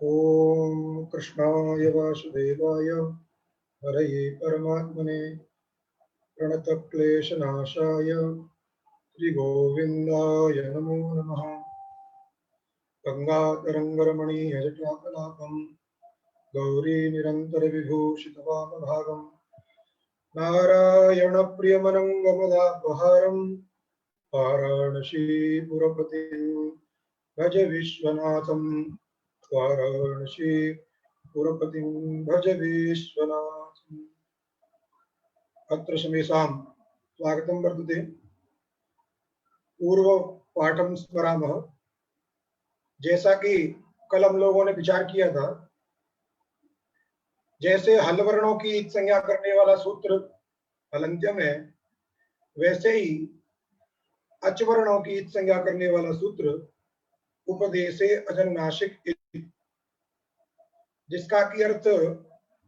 ओम कृष्णाय वासुदेवाय हरये परमात्मने प्रणतक्लेशनाशाय श्रीगोविन्दाय नमो नमः। गंगातरङ्गरमणीयजटाकलापं गौरीनिरन्तरविभूषितवामभागं नारायणप्रियमनङ्गमदापहारं वाराणसीपुरपतिं भज विश्वनाथं। वाराणसीपुरपतिं भज विश्वनाथम्। अत्र समेषां स्वागतं वर्तते। पूर्व पाठं स्मरामः। जैसा कि कल हम लोगों ने विचार किया था, जैसे हल वर्णों की इत संज्ञा करने वाला सूत्र हलंत्यम है, वैसे ही अच वर्णों की इत संज्ञा करने वाला सूत्र उपदेशे अजन्नासिक इति, जिसका की अर्थ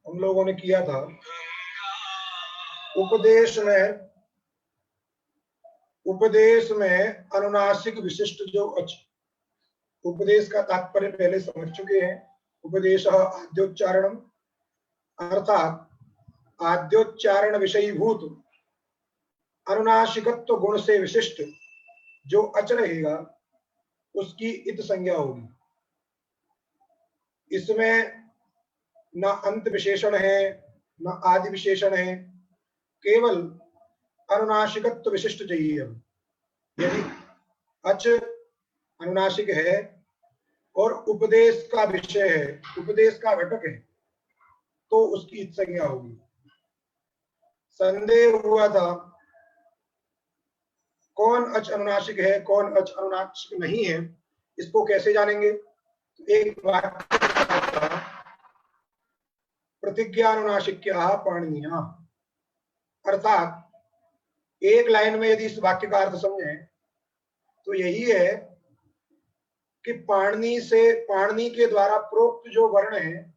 हम लोगों ने किया था। उपदेश में अनुनासिक विशिष्ट जो अच, उपदेश का तात्पर्य पहले समझ चुके हैं। उपदेश आद्योच्चारणम, अर्थात आद्योच्चारण विषयीभूत अनुनासिकत्व गुण से विशिष्ट जो अच रहेगा उसकी इत संज्ञा होगी। इसमें न अंत विशेषण है न आदि विशेषण है, केवल अनुनासिकत्व विशिष्ट चाहिए। यदि अच अनुनासिक है और उपदेश का विषय है, उपदेश का घटक है, तो उसकी इत संज्ञा होगी। संदेह हुआ था कौन अच अनुनासिक है कौन अच अनुनासिक नहीं है, इसको कैसे जानेंगे? एक वाक्य प्रतिज्ञानुनासिक्या पाणिनिया, अर्थात एक लाइन में यदि इस वाक्य का अर्थ समझें तो यही है कि पाणिनि के द्वारा प्रोक्त जो वर्ण है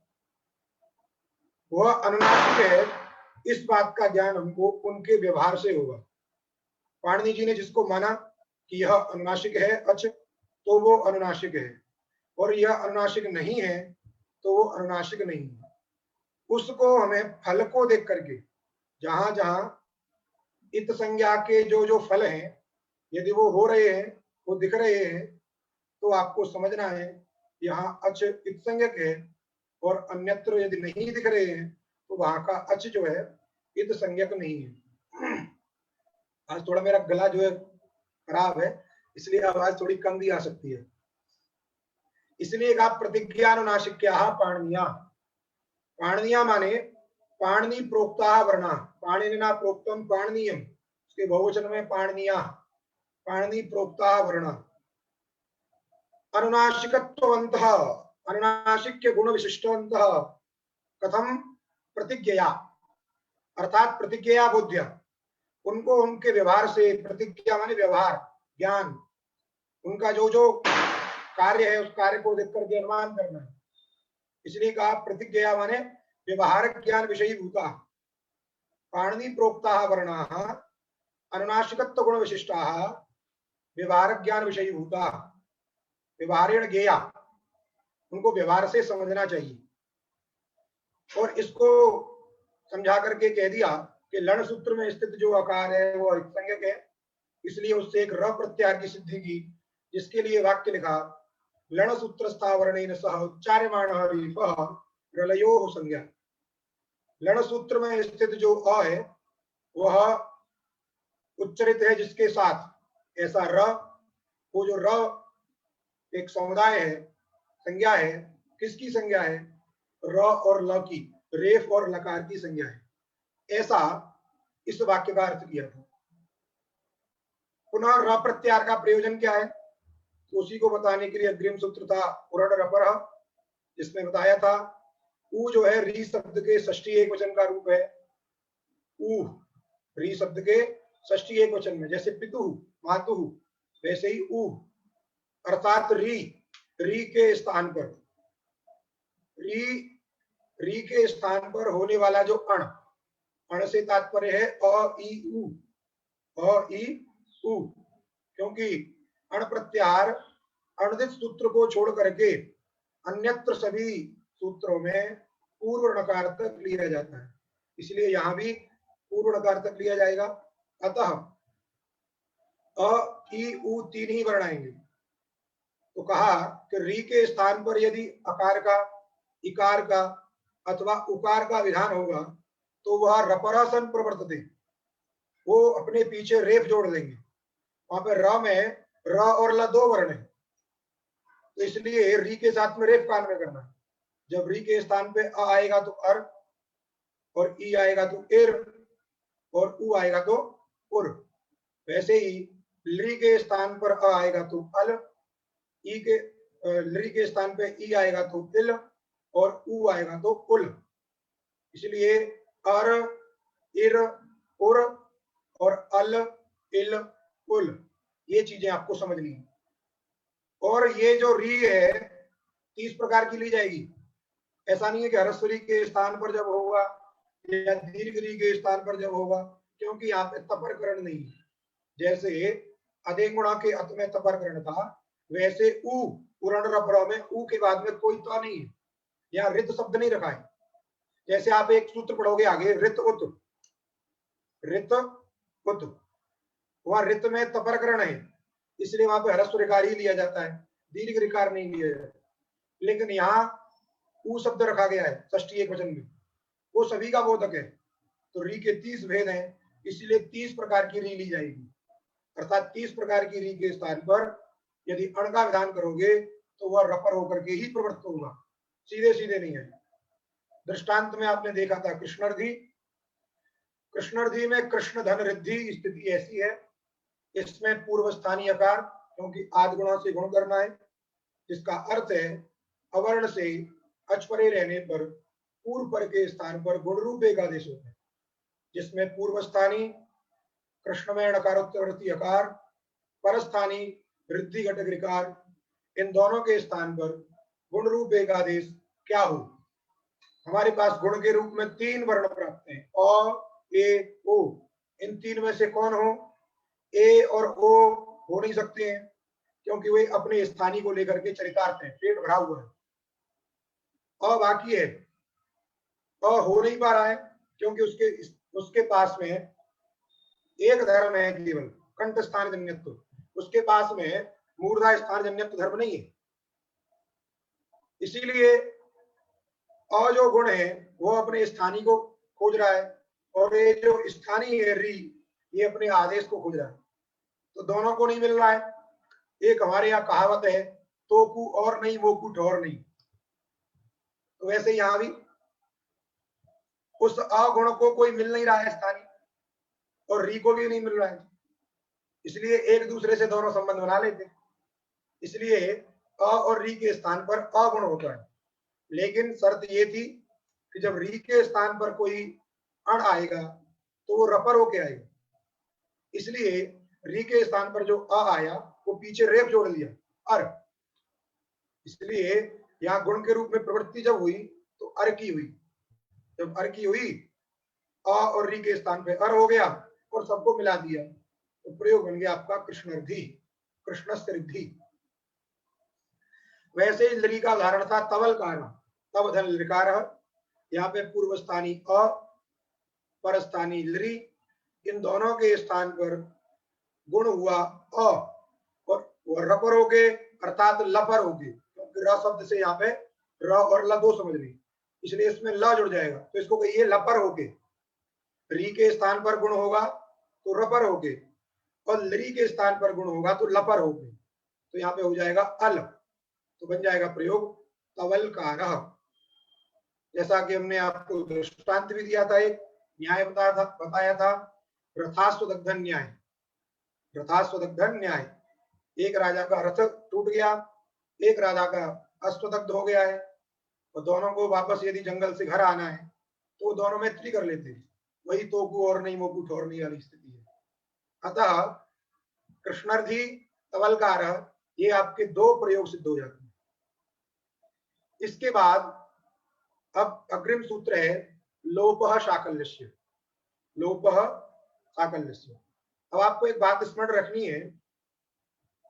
वह अनुनासिक है, इस बात का ज्ञान हमको उनके व्यवहार से होगा। पाणिनि जी ने जिसको माना कि यह अनुनासिक है अच, तो वो अनुनासिक है, और यह अनुनासिक नहीं है तो वो अनुनासिक नहीं है। उसको हमें फल को देख करके, जहां जहां इत संज्ञा के जो जो फल हैं, यदि वो हो रहे हैं, वो दिख रहे हैं, तो आपको समझना है यहाँ अच इत संज्ञक है, और अन्यत्र यदि नहीं दिख रहे हैं तो वहां का अच जो है इत संज्ञक नहीं है। आज थोड़ा मेरा गला जो है खराब है, इसलिए आवाज थोड़ी कम भी आ सकती है। इसलिए कहा प्रतिज्ञानुनासिक्या पाणिनिया। पाणिनिया माने पाणिनि प्रोक्ता वर्णा, पाणिनिना प्रोक्तम पाणिनीयम, उसके बहुवचन में पाणिनिया, पाणिनि प्रोक्ता वर्णा। अनुनासिकत्ववन्तः, अनुनासिक्य गुण विशिष्टवन्तः कथम प्रतिज्ञया, अर्थात प्रतिज्ञया बोध्य, उनको उनके व्यवहार से, प्रतिज्ञा माने व्यवहार, ज्ञान, उनका जो जो कार्य है उस कार्य को देख करके अनुमान करना है। इसलिए कहा प्रतिज्ञया माने व्यवहारक ज्ञान विषयी भूता। पाणिनि प्रोक्ता वर्णा अनुनासिकत्व गुण विशिष्टा व्यवहारक ज्ञान विषयी भूता, व्यवहारेण ज्ञेया, उनको व्यवहार से समझना चाहिए। और इसको समझा करके कह दिया कि लण सूत्र में स्थित जो आकार है वो इत संज्ञक है, इसलिए उससे एक र प्रत्याहार की सिद्धि की, जिसके लिए वाक्य लिखा लण सूत्र स्थावरणेन सह उच्चार्यमाणः रीफः प्रलयोः संज्ञा। लण सूत्र में स्थित जो अ है वह उच्चरित है जिसके साथ, ऐसा र, वो जो र एक समुदाय है, संज्ञा है, किसकी संज्ञा है? र और ल की, रेफ और लकार की संज्ञा है। ऐसा इस वाक्य का अर्थ किया था। पुनः र प्रत्याहार का प्रयोजन क्या है, तो उसी को बताने के लिए अग्रिम सूत्र था उरण रपर, जिसमें बताया था ऊ जो है री शब्द के षष्ठी एक वचन का रूप है। ऊ री शब्द के षष्ठी एक वचन में, जैसे पितु मातु, वैसे ही ऊ, अर्थात री के स्थान पर, री के स्थान पर होने वाला जो अण से तात्पर्य है अ ई उ, अ ई उ, क्योंकि अण प्रत्याहार अणदित सूत्र को छोड़ करके अन्यत्र सभी सूत्रों में पूर्व नकार तक लिया जाता है, इसलिए यहां भी पूर्व नकार तक लिया जाएगा। अतः अ, ई, उ तीन ही वर्ण आएंगे। तो कहा कि री के स्थान पर यदि अकार का, इकार का अथवा उकार का विधान होगा तो वह रपरासन प्रवर्तते, वो अपने पीछे रेफ जोड़ देंगे। वहां पर र में र और ल दो वर्ण है, तो इसलिए री के साथ में रेफ कान में करना है। जब री के स्थान पे अ आएगा तो अर, और ई आएगा तो एर, और उ आएगा तो उर। वैसे ही ली के स्थान पर अ आएगा तो अल, ई के ली के स्थान पे ई आएगा तो इल, और उ आएगा तो उल। इसलिए अर, इर, उर और अल, इल, उल, ये चीजें आपको समझनी है। और ये जो री है 30 प्रकार की ली जाएगी। ऐसा नहीं है कि हरस्वरी के स्थान पर जब होगा या दीर्घ री के स्थान पर जब होगा, क्योंकि यहाँ पे तपरकरण नहीं है। जैसे अधेगुणा के अत में तपरकरण था, वैसे उ उरण रपरा में उ के बाद में कोई तो नहीं है, यहाँ रित शब्द नहीं रखा है। जैसे आप एक सूत्र पढ़ोगे आगे, रित उत, रित उत, वहां रित में तपरकरण है, इसलिए वहां पे ह्रस्व ऋकार ही लिया जाता है, दीर्घ ऋकार नहीं लिया जाता। लेकिन यहाँ उ शब्द रखा गया है षष्ठी एक वचन में, वो सभी का बोधक है। तो री के 30 भेद हैं, इसलिए 30 प्रकार की री ली जाएगी। अर्थात 30 प्रकार की री के स्थान पर यदि अण का विधान करोगे तो वह रपर होकर के ही प्रवृत्त होगा, सीधे सीधे नहीं है। दृष्टांत में आपने देखा था कृष्णर्धि, कृष्णर्धि में कृष्ण धन रिद्धि स्थिति ऐसी है, इसमें पूर्व स्थानीय आकार, क्योंकि आदि गुणों से गुण करना है, जिसका अर्थ है अवर्ण से अच परे रहने पर पूर्व पर के स्थान पर गुण रूप एक आदेश होता है, जिसमें पूर्व स्थानी कृष्णमय नकारोत्तरवर्ती अकार, परस्थानी वृद्धि घटक ऋकार, इन दोनों के स्थान पर गुण रूप एक आदेश क्या हो। हमारे पास गुण के रूप में 3 वर्ण प्राप्त हैं, अ, ए, ओ। इन 3 में से कौन हो? ए और ओ हो नहीं सकते हैं, क्योंकि वे अपने स्थानीय को लेकर के चरितार्थ हैं, पेट भरा हुआ है। अ बाकी है, अ हो नहीं पा रहा है, क्योंकि उसके पास में एक धर्म है केवल कंठ स्थान जन्यत्व, उसके पास में मूर्धा स्थान जन्यत्व धर्म नहीं है। इसीलिए अ जो गुण है वो अपने स्थानीय को खोज रहा है, और ये जो स्थानीय है री, ये अपने आदेश को खोज रहा है। तो दोनों को नहीं मिल रहा है। एक हमारे यहाँ कहावत है, तो कु और नहीं वो कु ठोर नहीं, तो वैसे यहां भी उस अगुण को कोई मिल नहीं रहा है स्थानीय, और री को भी नहीं मिल रहा है, इसलिए एक दूसरे से दोनों संबंध बना लेते। इसलिए अ और री के स्थान पर अगुण होता है, लेकिन शर्त ये थी कि जब री के स्थान पर कोई अण आएगा तो वो रपर होके आएगा। इसलिए री के स्थान पर जो अ आया वो पीछे रेप जोड़ लिया, अर। इसलिए यहाँ गुण के रूप में प्रवृत्ति जब हुई तो अर की हुई। जब अर की हुई, अ और री के स्थान पे अर हो गया और सबको मिला दिया, तो प्रयोग बन गया आपका कृष्णर्धि, कृष्णस्त्रिद्धि। वैसे ही लरी का उदाहरण था तवलकार, तव धन लकार, यहाँ पे पूर्व स्थानी अ, पर स्थानी लरी, इन दोनों के स्थान पर गुण हुआ अ, और वो रपर हो गए, अर्थात लपर हो गए, क्योंकि र शब्द से यहाँ पे र और ल दो समझ ली, इसलिए इसमें ल जुड़ जाएगा, तो इसको कहिए लपर हो गए। री के स्थान पर गुण होगा तो रपर हो गए, और लरी के स्थान पर गुण होगा तो लपर हो गए, तो यहाँ पे हो जाएगा अल, तो बन जाएगा प्रयोग तवलकारः। जैसा कि हमने आपको दृष्टांत भी दिया था, एक न्याय बताया था रथास्वदग्धन न्याय, रथास्वदग्धन न्याय। एक राजा का रथ टूट गया, एक राजा का अश्वदग्ध हो गया है, और दोनों को वापस यदि जंगल से घर आना है तो दोनों मैत्री कर लेते हैं, वही तोकू और नहीं मोकू ठोर नहीं वाली स्थिति है। अतः कृष्णर्धि तवलकार, ये आपके 2 प्रयोग सिद्ध हो जाते हैं। इसके बाद अब अग्रिम सूत्र है लोपः शाकल्यस्य, लोपः शाकल्यस्य। अब आपको एक बात स्मरण रखनी है,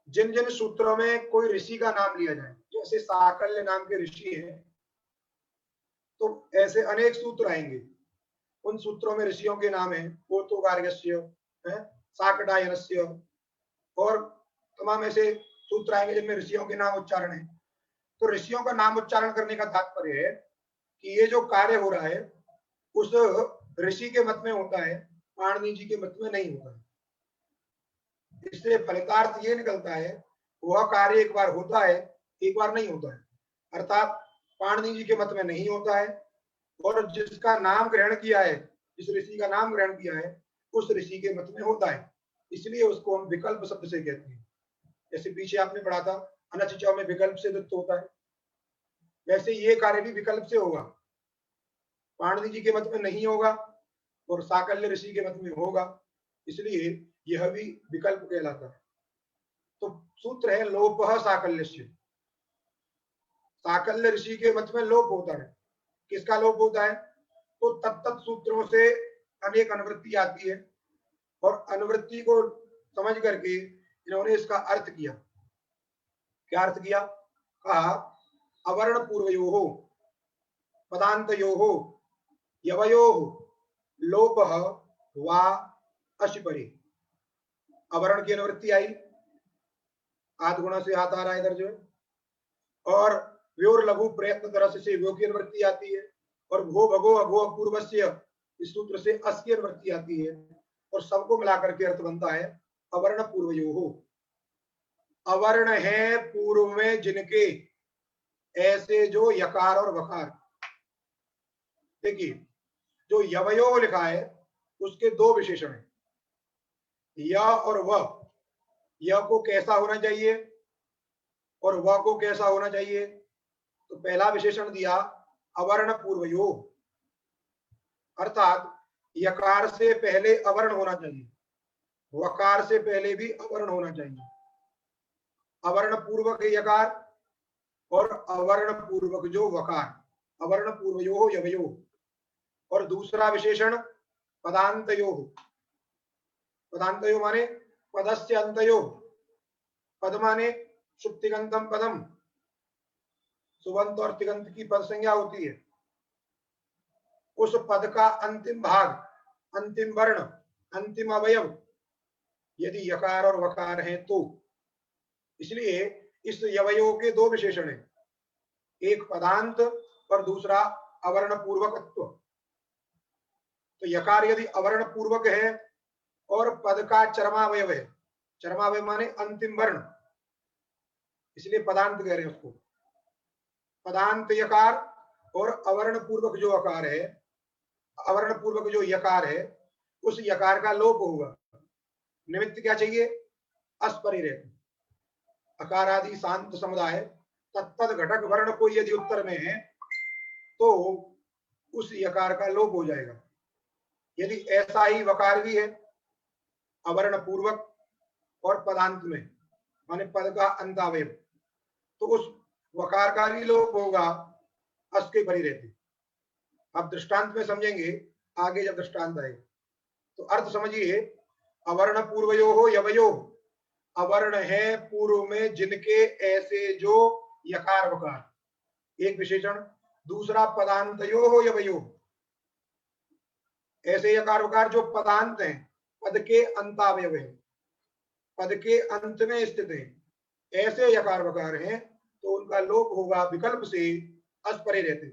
जिन जिन सूत्रों में कोई ऋषि का नाम लिया जाए, जैसे साकल्य नाम के ऋषि हैं, तो ऐसे अनेक सूत्र आएंगे। उन सूत्रों में ऋषियों के नाम है, पोतोगार्यस्य है, साकटायनस्य, और तमाम ऐसे सूत्र आएंगे जिनमें ऋषियों के नाम उच्चारण है। तो ऋषियों का नाम उच्चारण करने का तात्पर्य है कि ये जो कार्य हो रहा है उस ऋषि के मत में होता है, पाणिनि जी के मत में नहीं होता है। इससे फलितार्थ ये निकलता है वह कार्य एक बार होता है, एक बार नहीं होता है। अर्थात पाणिनि जी के मत में नहीं होता है, और जिसका नाम ग्रहण किया है, जिस ऋषि का नाम ग्रहण किया है, उस ऋषि के मत में होता है। इसलिए उसको हम विकल्प शब्द से कहते हैं। जैसे पीछे आपने पढ़ा था अनचिचाओ में विकल्प से दत्त होता है, वैसे ये कार्य भी विकल्प से होगा। पाणिनि जी के मत में नहीं होगा और साकल्य ऋषि के मत में होगा, इसलिए यह भी विकल्प कहलाता है। तो सूत्र है लोपः साकल्यस्य। साकल्य ऋषि के मत में लोप होता है। किसका लोप होता है? तो तत्त सूत्रों से अनेक अनुवृत्ति आती है, और अनुवृत्ति को समझ करके इन्होंने इसका अर्थ किया। क्या अर्थ किया? कहा अवर्ण पूर्वयोः पदान्तयोः यवयोः लोपः वा अशिपरि। अवर्ण की अनुवृत्ति आई, आध गुणा से हाथ आ रहा है इधर जो है, और व्योर लघु प्रयत्न तरस से व्यो की अनुवृत्ति आती है, और भो भगो अभो अपूर्वस्य इस सूत्र से अस की अनुवृत्ति आती है, और सबको मिलाकर के अर्थ बनता है अवर्ण पूर्वयोः। अवर्ण है पूर्व में जिनके, ऐसे जो यकार और वकार। देखिए जो यवयो लिखा है उसके दो विशेषण है, य और व। य को कैसा होना चाहिए और व को कैसा होना चाहिए? तो पहला विशेषण दिया अवर्ण पूर्वयो, अर्थात यकार से पहले अवर्ण होना चाहिए, वकार से पहले भी अवर्ण होना चाहिए। अवर्ण पूर्वक यकार और अवर्ण पूर्वक जो वकार, अवर्ण पूर्वयो यवयो। और दूसरा विशेषण पदान्तयो। पदान्तयो माने पदस्य अंतयो। पद माने सुप्तिगंतम पदम, सुबंत और तिगंत की पद संज्ञा होती है। उस पद का अंतिम भाग, अंतिम वर्ण, अंतिम अवयव यदि यकार और वकार है तो। इसलिए इस यवयों के दो विशेषण हैं, एक पदांत और दूसरा अवर्ण पूर्वकत्व। तो यकार यदि अवर्ण पूर्वक है और पद का चरमावयव है, चरमावयव माने अंतिम वर्ण, इसलिए पदांत कह रहे हैं उसको। पदांत यकार और अवर्ण पूर्वक जो अकार है, अवर्ण पूर्वक जो यकार है, उस यकार का लोप होगा। निमित्त क्या चाहिए? अस्परि रहते। अकार आदि शांत समुदाय तत्त घटक वर्ण को यदि उत्तर में है तो उस यकार का लोप हो जाएगा। यदि ऐसा ही वकार भी है अवर्ण पूर्वक और पदांत में, माने पद का अंतावयव, तो उस वकार का भी लोप होगा अस के परि रहते। अब दृष्टांत में समझेंगे आगे जब दृष्टांत आएगा। तो अर्थ समझिए, अवर्ण पूर्वयो हो यवयो, अवर्ण है पूर्व में जिनके, ऐसे जो यकार वकार, एक विशेषण। दूसरा पदांतयो हो यवयो, ऐसे यकार वकार जो पदांत हैं, पद के अंतावयव है, पद के अंत में स्थित है, ऐसे यकार वकार हैं, तो उनका लोप होगा विकल्प से अस्परे रहते।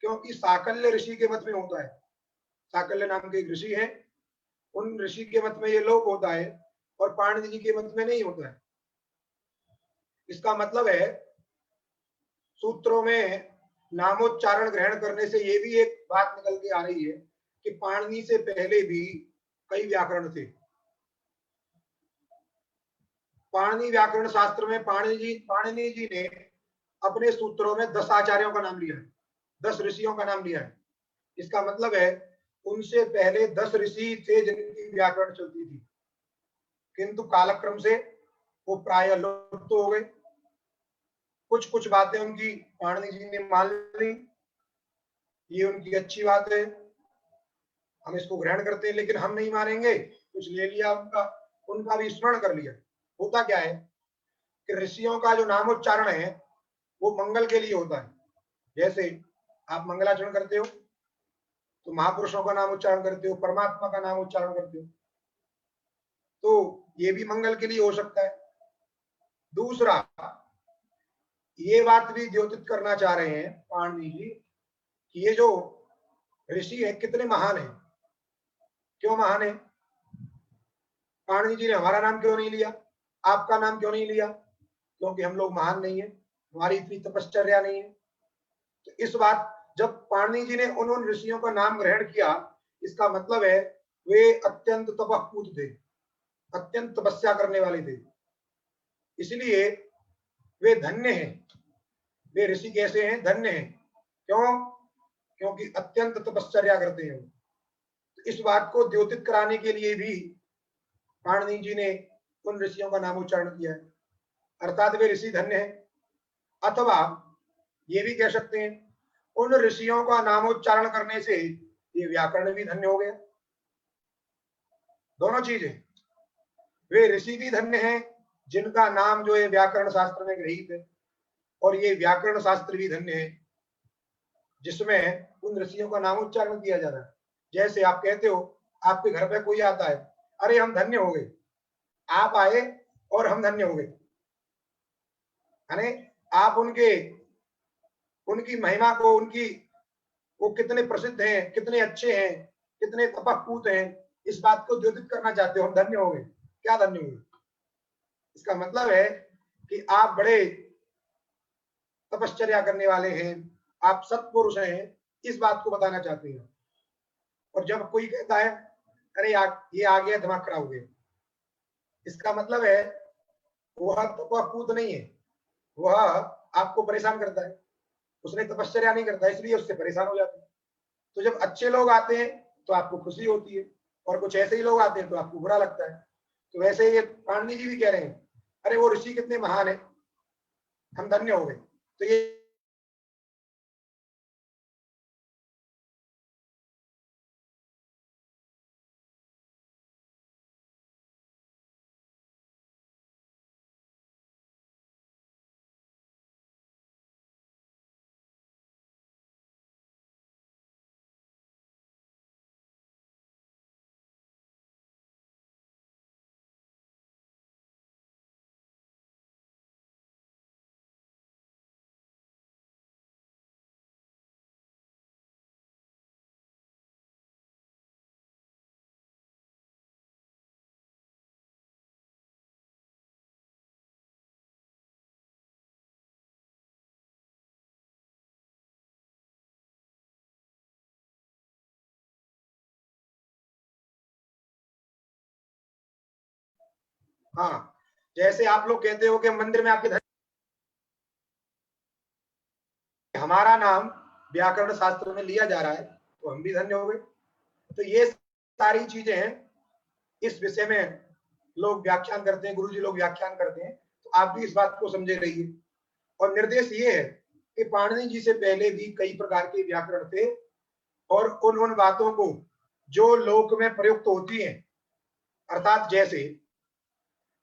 क्योंकि साकल्य ऋषि के मत में होता है, साकल्य नाम के एक ऋषि है, उन ऋषि के मत में ये लोप होता है और पाणिनि जी के मत में नहीं होता है। इसका मतलब है सूत्रों में नामोच्चारण ग्रहण करने से ये भी एक बात निकल के आ रही है कि पाणिनि से पहले भी कई व्याकरण थे। पाणिनि व्याकरण शास्त्र में पाणिनि जी ने अपने सूत्रों में 10 आचार्यों का नाम लिया है, 10 ऋषियों का नाम लिया है। इसका मतलब है उनसे पहले 10 ऋषि थे जिनकी व्याकरण चलती थी, किंतु कालक्रम से वो प्राय लुप्त हो गए। कुछ कुछ बातें उनकी पाणिनि जी ने मान ली, ये उनकी अच्छी बात है, हम इसको ग्रहण करते हैं, लेकिन हम नहीं मानेंगे, कुछ ले लिया उनका भी स्मरण कर लिया। होता क्या है कि ऋषियों का जो नामोच्चारण है वो मंगल के लिए होता है। जैसे आप मंगलाचरण करते हो तो महापुरुषों का नाम उच्चारण करते हो, परमात्मा का नाम उच्चारण करते हो, तो ये भी मंगल के लिए हो सकता है। दूसरा, ये बात भी द्योतित करना चाह रहे हैं पाणिनि जी कि ये जो ऋषि है कितने महान है। क्यों महान है? पाणिनि जी ने हमारा नाम क्यों नहीं लिया, आपका नाम क्यों नहीं लिया? क्योंकि हम लोग महान नहीं है, हमारी इतनी तपश्चर्या नहीं है। तो इस बात, जब पाणिनि जी ने उन ऋषियों का नाम ग्रहण किया, इसका मतलब है वे अत्यंत तपस्पूत थे, अत्यंत तपस्या करने वाले थे, इसलिए वे धन्य हैं। वे ऋषि कैसे हैं? धन्य हैं। क्यों? क्योंकि अत्यंत तपश्चर्या करते हैं। तो इस बात को द्योतित कराने के लिए भी पाणिनि जी ने उन ऋषियों का नाम उच्चारण किया है, अर्थात वे ऋषि धन्य हैं। अथवा ये भी कह सकते हैं उन ऋषियों का नामोच्चारण करने से ये व्याकरण भी धन्य हो गया। दोनों चीजें, वे ऋषि भी धन्य हैं जिनका नाम जो है व्याकरण शास्त्र में गृहीत है, और ये व्याकरण शास्त्र भी धन्य है जिसमें उन ऋषियों का नाम उच्चारण किया जा रहा है। जैसे आप कहते हो, आपके घर पे कोई आता है, अरे हम धन्य हो गए, आप आए और हम धन्य हो गए, यानी आप उनकी महिमा को, उनकी वो कितने प्रसिद्ध हैं, कितने अच्छे हैं, कितने तपस्पूत हैं, इस बात को द्योतित करना चाहते हो, हम धन्य हो गए। क्या धन्य हो गए? इसका मतलब है कि आप बड़े तपश्चर्या करने वाले हैं, आप सत्पुरुष हैं, इस बात को बताना चाहते हैं। और जब कोई कहता है अरे ये आ गया, दिमाग खराब हो गया, इसका मतलब है वह तपस्पूत नहीं है, वह आपको परेशान करता है, उसने तपश्चर्या नहीं करता, इसलिए उससे परेशान हो जाते हैं। तो जब अच्छे लोग आते हैं तो आपको खुशी होती है, और कुछ ऐसे ही लोग आते हैं तो आपको बुरा लगता है। तो वैसे ये पाणिनि जी भी कह रहे हैं, अरे वो ऋषि कितने महान है, हम धन्य हो गए। तो ये हाँ, जैसे आप लोग कहते हो कि मंदिर में आपके हमारा नाम व्याकरण शास्त्र में लिया जा रहा है तो हम भी धन्य हो गए। तो ये सारी चीजें हैं, इस विषय में लोग व्याख्यान करते हैं, गुरुजी लोग व्याख्यान करते हैं, तो आप भी इस बात को समझे रहिए। और निर्देश ये है कि पाणिनि जी से पहले भी कई प्रकार के व्याकरण थे, और उन बातों को जो लोक में प्रयुक्त होती हैं, अर्थात जैसे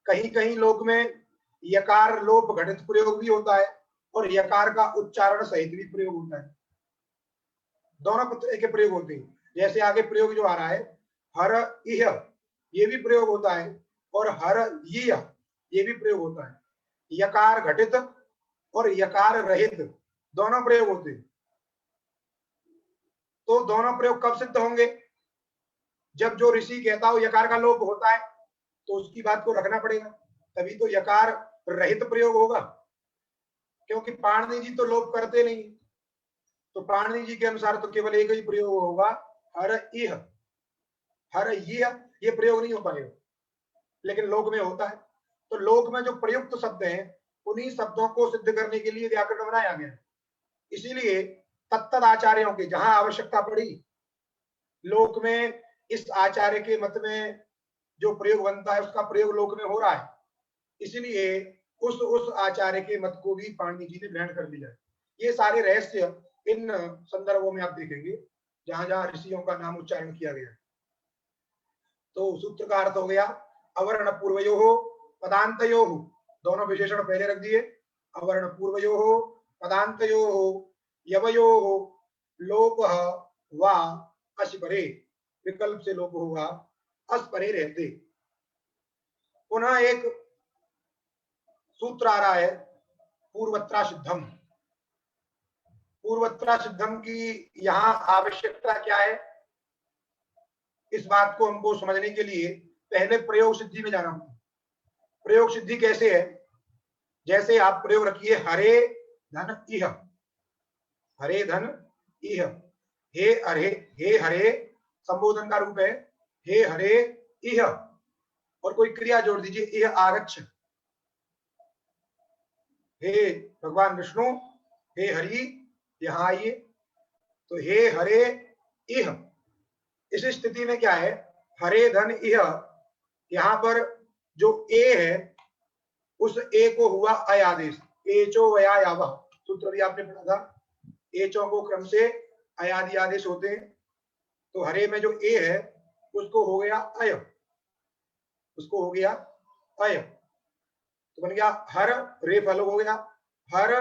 कहीं कहीं लोक में यकार लोप घटित प्रयोग भी होता है, और यकार का उच्चारण सहित भी प्रयोग होता है, दोनों तरह के प्रयोग होते हैं। जैसे आगे प्रयोग जो आ रहा है हर इह, ये भी प्रयोग होता है, और हर यह, ये भी प्रयोग होता है। यकार घटित और यकार रहित दोनों प्रयोग होते हैं। तो दोनों प्रयोग कब सिद्ध होंगे? जब जो ऋषि कहता हो यकार का लोप होता है तो उसकी बात को रखना पड़ेगा, तभी तो यकार रहित प्रयोग होगा, क्योंकि पाणिनि जी तो लोप करते नहीं। तो पाणिनि जी के अनुसार तो केवल एक ही प्रयोग होगा, हर इह, हर ये प्रयोग नहीं हो पाएगा, लेकिन लोक में होता है। तो लोक में जो प्रयुक्त शब्द हैं उन्हीं शब्दों को सिद्ध करने के लिए व्याकरण बनाया गया है। इसीलिए तत्तद आचार्यों के जहां आवश्यकता पड़ी लोक में, इस आचार्य के मत में जो प्रयोग बनता है उसका प्रयोग लोक में हो रहा है, इसलिए उस आचार्य के मत को भी पाणिनि जी ने ग्रहण कर लिया है। ये सारे रहस्य इन संदर्भों में आप देखेंगे जहां जहां ऋषियों का नाम उच्चारण किया गया है। तो सूत्र का अर्थ हो गया अवर्ण पूर्वयो पदांतयो, दोनों विशेषण पहले रख दिए, अवर्ण पूर्वयो पदान्तयोः यवयोः लोपः वा असिपरे, विकल्प से लोप होगा अस्परे रहते। पुनः एक सूत्र आ रहा है पूर्वत्रा सिद्धम। पूर्वत्रा सिद्धम की यहाँ आवश्यकता क्या है, इस बात को हमको समझने के लिए पहले प्रयोग सिद्धि में जाना होगा। प्रयोग सिद्धि कैसे है, जैसे आप प्रयोग रखिए हरे धन इह, हरे धन इह, हे हरे, हे हरे संबोधन का रूप है, हे हरे इह, और कोई क्रिया जोड़ दीजिए इह आगच्छ, हे भगवान विष्णु, हे हरि यहाँ आइए। तो हे हरे इह, इस स्थिति में क्या है, हरे धन इह, यहां पर जो ए है उस ए को हुआ अय आदेश, एचो वया यावह, सूत्र भी आपने पढ़ा था, एचो को क्रम से अयादि आदेश होते हैं। तो हरे में जो ए है उसको हो गया अय, उसको हो गया अय, तो बन गया हर, रे फल हो गया हर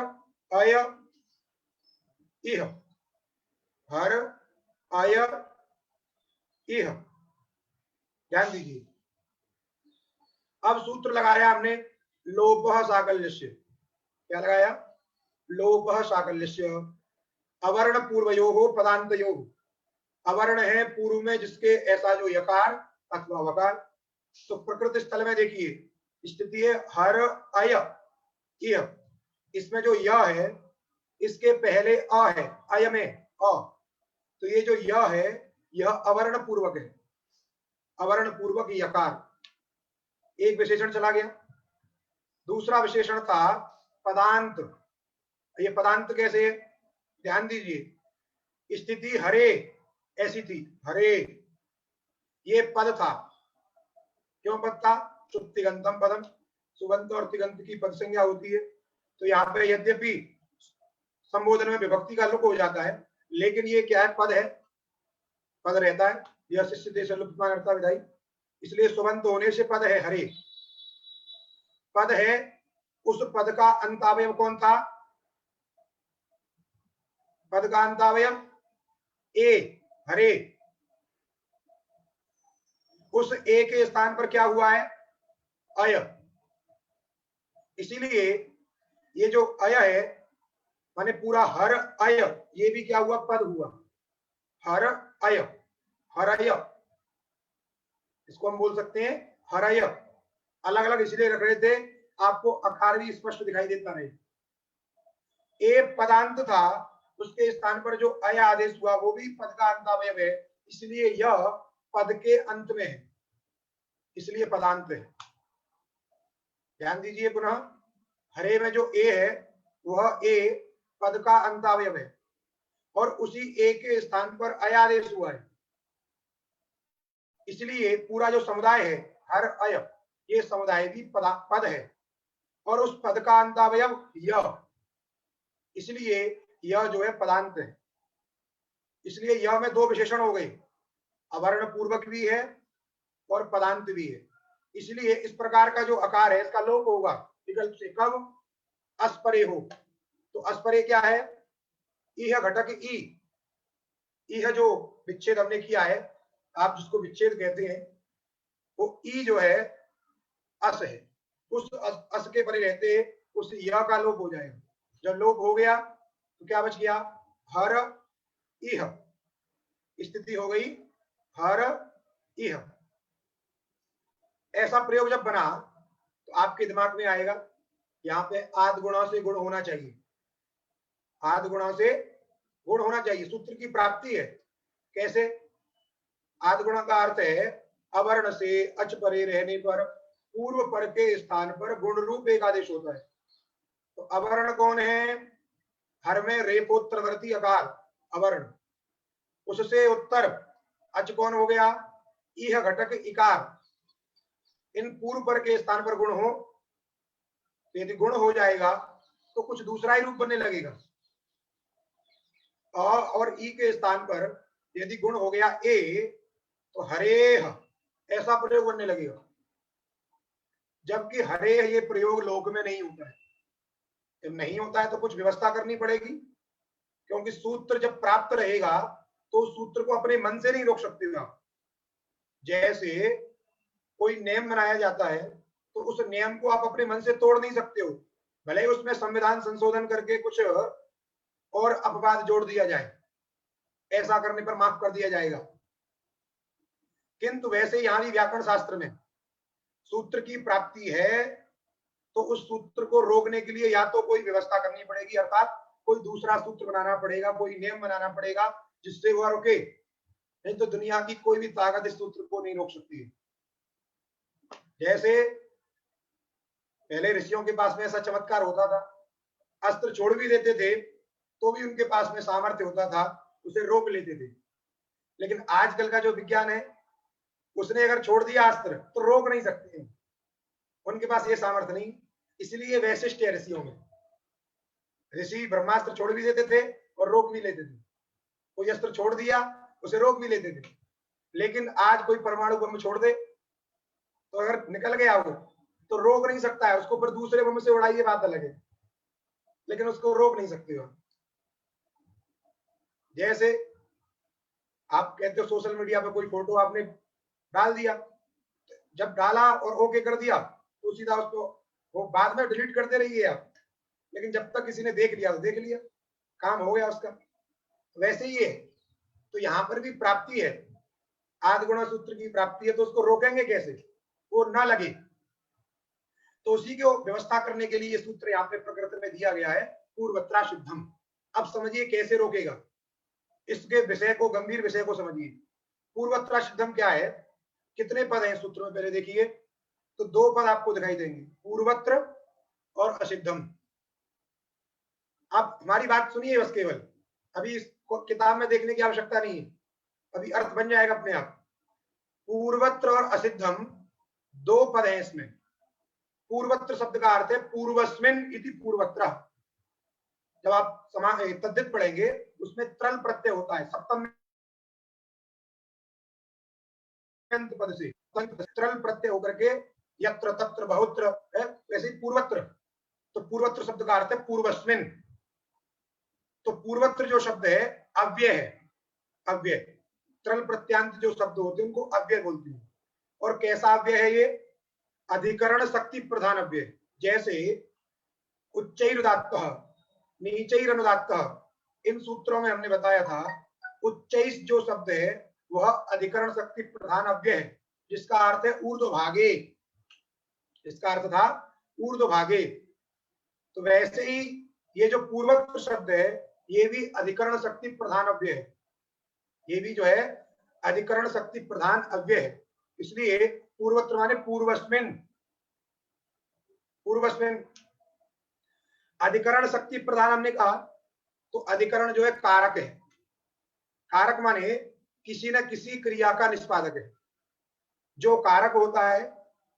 अय इह, हर अय इह। ध्यान दीजिए, अब सूत्र लगाया हमने लोपः साकल्यस्य, क्या लगाया, लोपः साकल्यस्य, अवर्ण पूर्वयोः पदान्तयोः, अवर्ण है पूर्व में जिसके ऐसा जो यकार अथवा वकार। तो प्रकृति स्थल में देखिए स्थिति है हर अय इह, इसमें जो य है इसके पहले अ है, अय में अ, तो ये जो य है यह अवर्ण पूर्वक है, अवर्ण पूर्वक यकार, एक विशेषण चला गया। दूसरा विशेषण था पदांत, ये पदांत कैसे, ध्यान दीजिए, स्थिति हरे ऐसी थी, हरे ये पद था, क्यों पद था, सुप्तिगंतम पदम, सुगंत और तिगंत की पद संज्ञा होती है। तो यहाँ पे यद्यपि संबोधन में विभक्ति का लुक हो जाता है, लेकिन ये क्या है, पद है, पद रहता है, यह शिष्य देश लुप्तमानता विधाई, इसलिए सुबंत होने से पद है हरे, पद है। उस पद का अंतावयव कौन था, पद का अंतावयव ए, हरे, उस ए के स्थान पर क्या हुआ है, अय, इसीलिए ये जो अय है माने पूरा हर अय, ये भी क्या हुआ, पद हुआ, हर अय, हर अय, इसको हम बोल सकते हैं हर अय। अलग अलग इसलिए रख रहे थे आपको अकार भी स्पष्ट दिखाई देता रहे। ए पदांत था, उसके स्थान पर जो अय आदेश हुआ वो भी पद का अंतावयव है, इसलिए यह पद के अंत में है, इसलिए पदांत है। ध्यान दीजिए पुनः, हरे में जो ए है वह ए पद का अंतावयव है और उसी ए के स्थान पर अय आदेश हुआ है, इसलिए पूरा जो समुदाय है हर अय, ये समुदाय भी पद है और उस पद का अंतावयव यह, इसलिए यह जो है पदांत है। इसलिए यह में दो विशेषण हो गए, अवर्ण पूर्वक भी है और पदांत भी है। इसलिए इस प्रकार का जो आकार है इसका लोप होगा विकल्प से, कब, अस्परे हो। तो अस्परे क्या है, इह घटक ई, इह जो विच्छेद हमने किया है, आप जिसको विच्छेद कहते हैं, वो ई जो है अस है, उस अस के परे रहते उस य का लोप हो जाएगा। जब लोप हो गया तो क्या बच गया, हर इह, स्थिति हो गई हर इह। ऐसा प्रयोग जब बना तो आपके दिमाग में आएगा यहाँ पे आद गुणा से गुण होना चाहिए, आद गुणा से गुण होना चाहिए, सूत्र की प्राप्ति है। कैसे, आद गुणा का अर्थ है अवर्ण से अच परे रहने पर पूर्व पर के स्थान पर गुण रूप एक आदेश होता है। तो अवर्ण कौन है, हर में रेपोत्तरवर्ती आकार अवर्ण, उससे उत्तर अच कौन हो गया, इह घटक इकार, इन पूर्व पर के स्थान पर गुण हो, तो यदि गुण हो जाएगा तो कुछ दूसरा ही रूप बनने लगेगा। अ और ई के स्थान पर यदि गुण हो गया ए तो हरेह ऐसा प्रयोग बनने लगेगा, जबकि हरेह ये प्रयोग लोक में नहीं होता है। जब नहीं होता है तो कुछ व्यवस्था करनी पड़ेगी, क्योंकि सूत्र जब प्राप्त रहेगा तो सूत्र को अपने मन से नहीं रोक सकते हो आप। जैसे कोई नियम बनाया जाता है तो उस नियम को आप अपने मन से तोड़ नहीं सकते हो, भले ही उसमें संविधान संशोधन करके कुछ और अपवाद जोड़ दिया जाए, ऐसा करने पर माफ कर दिया जाएगा। किंतु वैसे यहां भी व्याकरण शास्त्र में सूत्र की प्राप्ति है तो उस सूत्र को रोकने के लिए या तो कोई व्यवस्था करनी पड़ेगी, अर्थात कोई दूसरा सूत्र बनाना पड़ेगा, कोई नियम बनाना पड़ेगा जिससे वह रुके, नहीं तो दुनिया की कोई भी ताकत इस सूत्र को नहीं रोक सकती है। जैसे पहले ऋषियों के पास में ऐसा चमत्कार होता था, अस्त्र छोड़ भी देते थे तो भी उनके पास में सामर्थ्य होता था, उसे रोक लेते थे। लेकिन आजकल का जो विज्ञान है, उसने अगर छोड़ दिया अस्त्र तो रोक नहीं सकते हैं, उनके पास ये सामर्थ्य नहीं। इसलिए वैशिष्ट है ऋषियों में, ऋषि ब्रह्मास्त्र छोड़ भी देते थे और रोक भी लेते थे, कोई अस्त्र छोड़ दिया उसे रोक भी लेते थे। लेकिन आज कोई परमाणु बम छोड़ दे तो अगर निकल गया वो तो रोक नहीं सकता है उसको, फिर दूसरे बम से उड़ाइए बात अलग है, लेकिन उसको रोक नहीं सकते हो। जैसे आप कहते हो सोशल मीडिया पे कोई फोटो आपने डाल दिया, जब डाला और ओके कर दिया तो सीधा उसको वो बाद में डिलीट करते रहिए आप, लेकिन जब तक किसी ने देख लिया तो देख लिया, काम हो गया उसका। वैसे ही है, तो यहाँ पर भी प्राप्ति है, आदिगुण सूत्र की प्राप्ति है, तो उसको रोकेंगे कैसे, वो ना लगे। तो उसी को व्यवस्था करने के लिए ये सूत्र यहाँ पे प्रकृति में दिया गया है, पूर्वत्रा शुद्धम। अब समझिए कैसे रोकेगा, इसके विषय को, गंभीर विषय को समझिए। पूर्वत्रा शुद्धम क्या है, कितने पद हैं सूत्र में, पहले देखिए तो दो पद आपको दिखाई देंगे, पूर्वत्र और असिद्धम। आप हमारी बात सुनिए बस केवल, अभी इसको किताब में देखने की आवश्यकता नहीं है, अभी अर्थ बन जाएगा अपने आप। पूर्वत्र और असिद्धम दो पद हैं इसमें। पूर्वत्र शब्द का अर्थ है पूर्वस्मिन इति पूर्वत्र। जब आप तद्धित पढ़ेंगे उसमें त्रल प्रत्यय होता है, सप्तम पद से त्रल प्रत्यय होकर के यत्र तत्र बहुत्र है, वैसे ही पूर्वत्र। तो पूर्वत्र शब्द का अर्थ है पूर्वस्मिन। तो पूर्वत्र जो शब्द है अव्यय है, अव्यय। त्रल प्रत्यांत जो शब्द होते हैं उनको अव्यय बोलते हैं। और कैसा अव्यय है ये, अधिकरण शक्ति प्रधान अव्यय। जैसे उच्चैरुदात्तः, नीचैरनुदात्तः, इन सूत्रों में हमने बताया था उच्चैस जो शब्द है वह अधिकरण शक्ति प्रधान अव्यय है, जिसका अर्थ है ऊर्ध्वभागे, इसका अर्थ था ऊर्ध्वभागे। तो वैसे ही ये जो पूर्वत्र शब्द है ये भी अधिकरण शक्ति प्रधान अव्यय है, ये भी जो है अधिकरण शक्ति प्रधान अव्यय है। इसलिए पूर्वत्र माने पूर्वस्मिन, पूर्वस्मिन। अधिकरण शक्ति प्रधान हमने कहा तो अधिकरण जो है कारक है, कारक माने किसी न किसी क्रिया का निष्पादक है। जो कारक होता है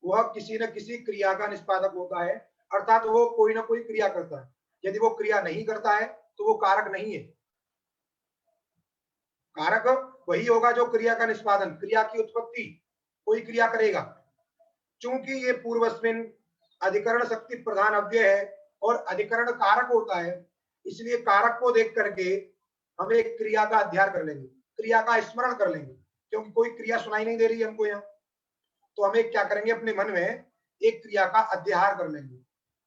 वह किसी न किसी क्रिया का निष्पादक होता है, अर्थात वो कोई ना कोई क्रिया करता है। यदि वो क्रिया नहीं करता है तो वो कारक नहीं है। कारक वही होगा जो क्रिया का निष्पादन, क्रिया की उत्पत्ति, कोई क्रिया करेगा। चूंकि ये पूर्वस्मिन अधिकरण शक्ति प्रधान अव्यय है और अधिकरण कारक होता है, इसलिए कारक को देख करके हम एक क्रिया का अध्ययन कर लेंगे, क्रिया का स्मरण कर लेंगे। क्योंकि कोई क्रिया सुनाई नहीं दे रही है हमको यहाँ, तो हमें क्या करेंगे, अपने मन में एक क्रिया का अध्ययन कर लेंगे,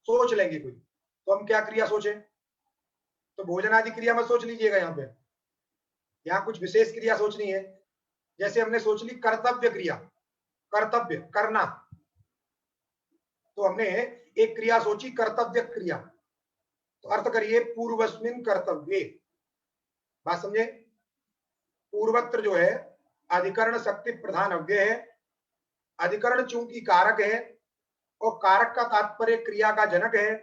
सोच लेंगे कोई। तो हम क्या क्रिया सोचे, तो भोजन आदि क्रिया मत सोच लीजिएगा, यहाँ पे यहाँ कुछ विशेष क्रिया सोचनी है। जैसे हमने सोच ली कर्तव्य क्रिया, कर्तव्य करना, तो हमने एक क्रिया सोची कर्तव्य क्रिया, तो अर्थ करिए पूर्वस्मिन कर्तव्ये। बात समझे, पूर्वत्र जो है अधिकरण शक्ति प्रधान अव्यय है, अधिकरण चूंकि कारक है और कारक का तात्पर्य क्रिया का जनक है,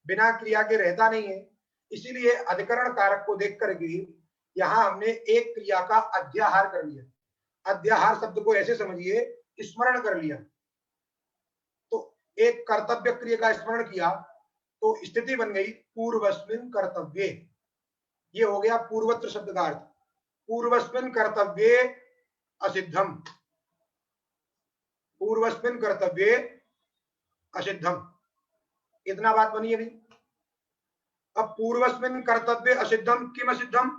बिना क्रिया के रहता नहीं है, इसीलिए अधिकरण कारक को देख करके यहां हमने एक क्रिया का अध्याहार कर लिया। अध्याहार शब्द को ऐसे समझिए, स्मरण कर लिया। तो एक कर्तव्य क्रिया का स्मरण किया तो स्थिति बन गई पूर्वस्मिन कर्तव्ये। ये हो गया पूर्वत्र शब्द का अर्थ, पूर्वस्मिन कर्तव्ये असिद्धम, पूर्वस्मिन कर्तव्ये असिद्धम। इतना बात बनी है नहीं। अब पूर्वस्मिन कर्तव्य असिद्धम किम असिद्धम,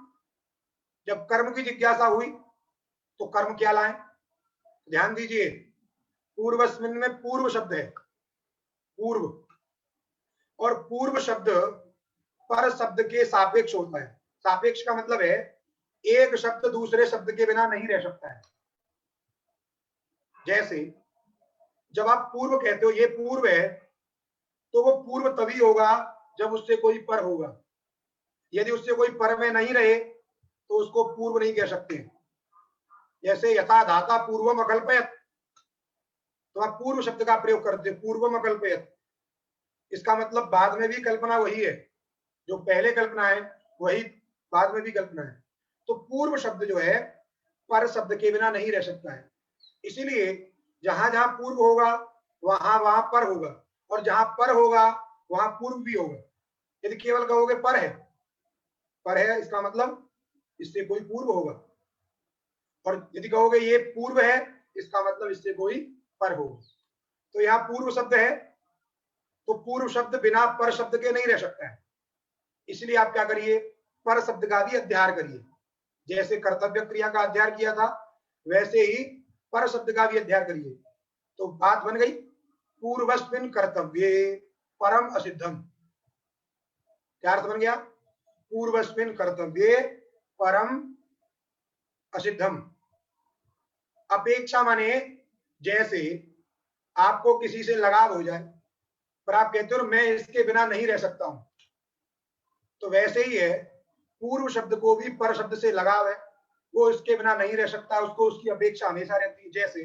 जब कर्म की जिज्ञासा हुई तो कर्म क्या लाए, ध्यान दीजिए। पूर्वस्मिन में पूर्व शब्द है, पूर्व, और पूर्व शब्द पर शब्द के सापेक्ष होता है। सापेक्ष का मतलब है एक शब्द दूसरे शब्द के बिना नहीं रह सकता है। जैसे जब आप पूर्व कहते हो ये पूर्व है, तो वो पूर्व तभी होगा जब उससे कोई पर होगा। यदि उससे कोई पर में नहीं रहे तो उसको पूर्व नहीं कह सकते। जैसे यथा धाता पूर्वम अकल्पयत, तो आप पूर्व शब्द का प्रयोग करते, पूर्वम अकल्पयत, इसका मतलब बाद में भी कल्पना वही है, जो पहले कल्पना है वही बाद में भी कल्पना है। तो पूर्व शब्द जो है पर शब्द के बिना नहीं रह सकता है। इसीलिए जहां जहां पूर्व होगा वहां वहां पर होगा, और जहां पर होगा वहां पूर्व भी होगा। यदि केवल कहोगे पर है इसका मतलब इससे कोई पूर्व होगा, और यदि कहोगे ये पूर्व है इसका मतलब इससे कोई पर होगा। तो यहाँ पूर्व शब्द है, तो पूर्व शब्द बिना पर शब्द के नहीं रह सकता है। इसलिए आप क्या करिए, पर शब्द का भी अध्याय करिए। जैसे कर्तव्य क्रिया का अध्याय किया था वैसे ही पर शब्द का भी अध्याय करिए। तो बात बन गई, पूर्वस्मिन कर्तव्ये परम असिद्धम। क्या अर्थ बन गया, पूर्वस्मिन कर्तव्ये परम असिद्धम। अपेक्षा माने जैसे आपको किसी से लगाव हो जाए पर आप कहते हो मैं इसके बिना नहीं रह सकता हूं, तो वैसे ही है पूर्व शब्द को भी पर शब्द से लगाव है, वो इसके बिना नहीं रह सकता, उसको उसकी अपेक्षा हमेशा रहती है। जैसे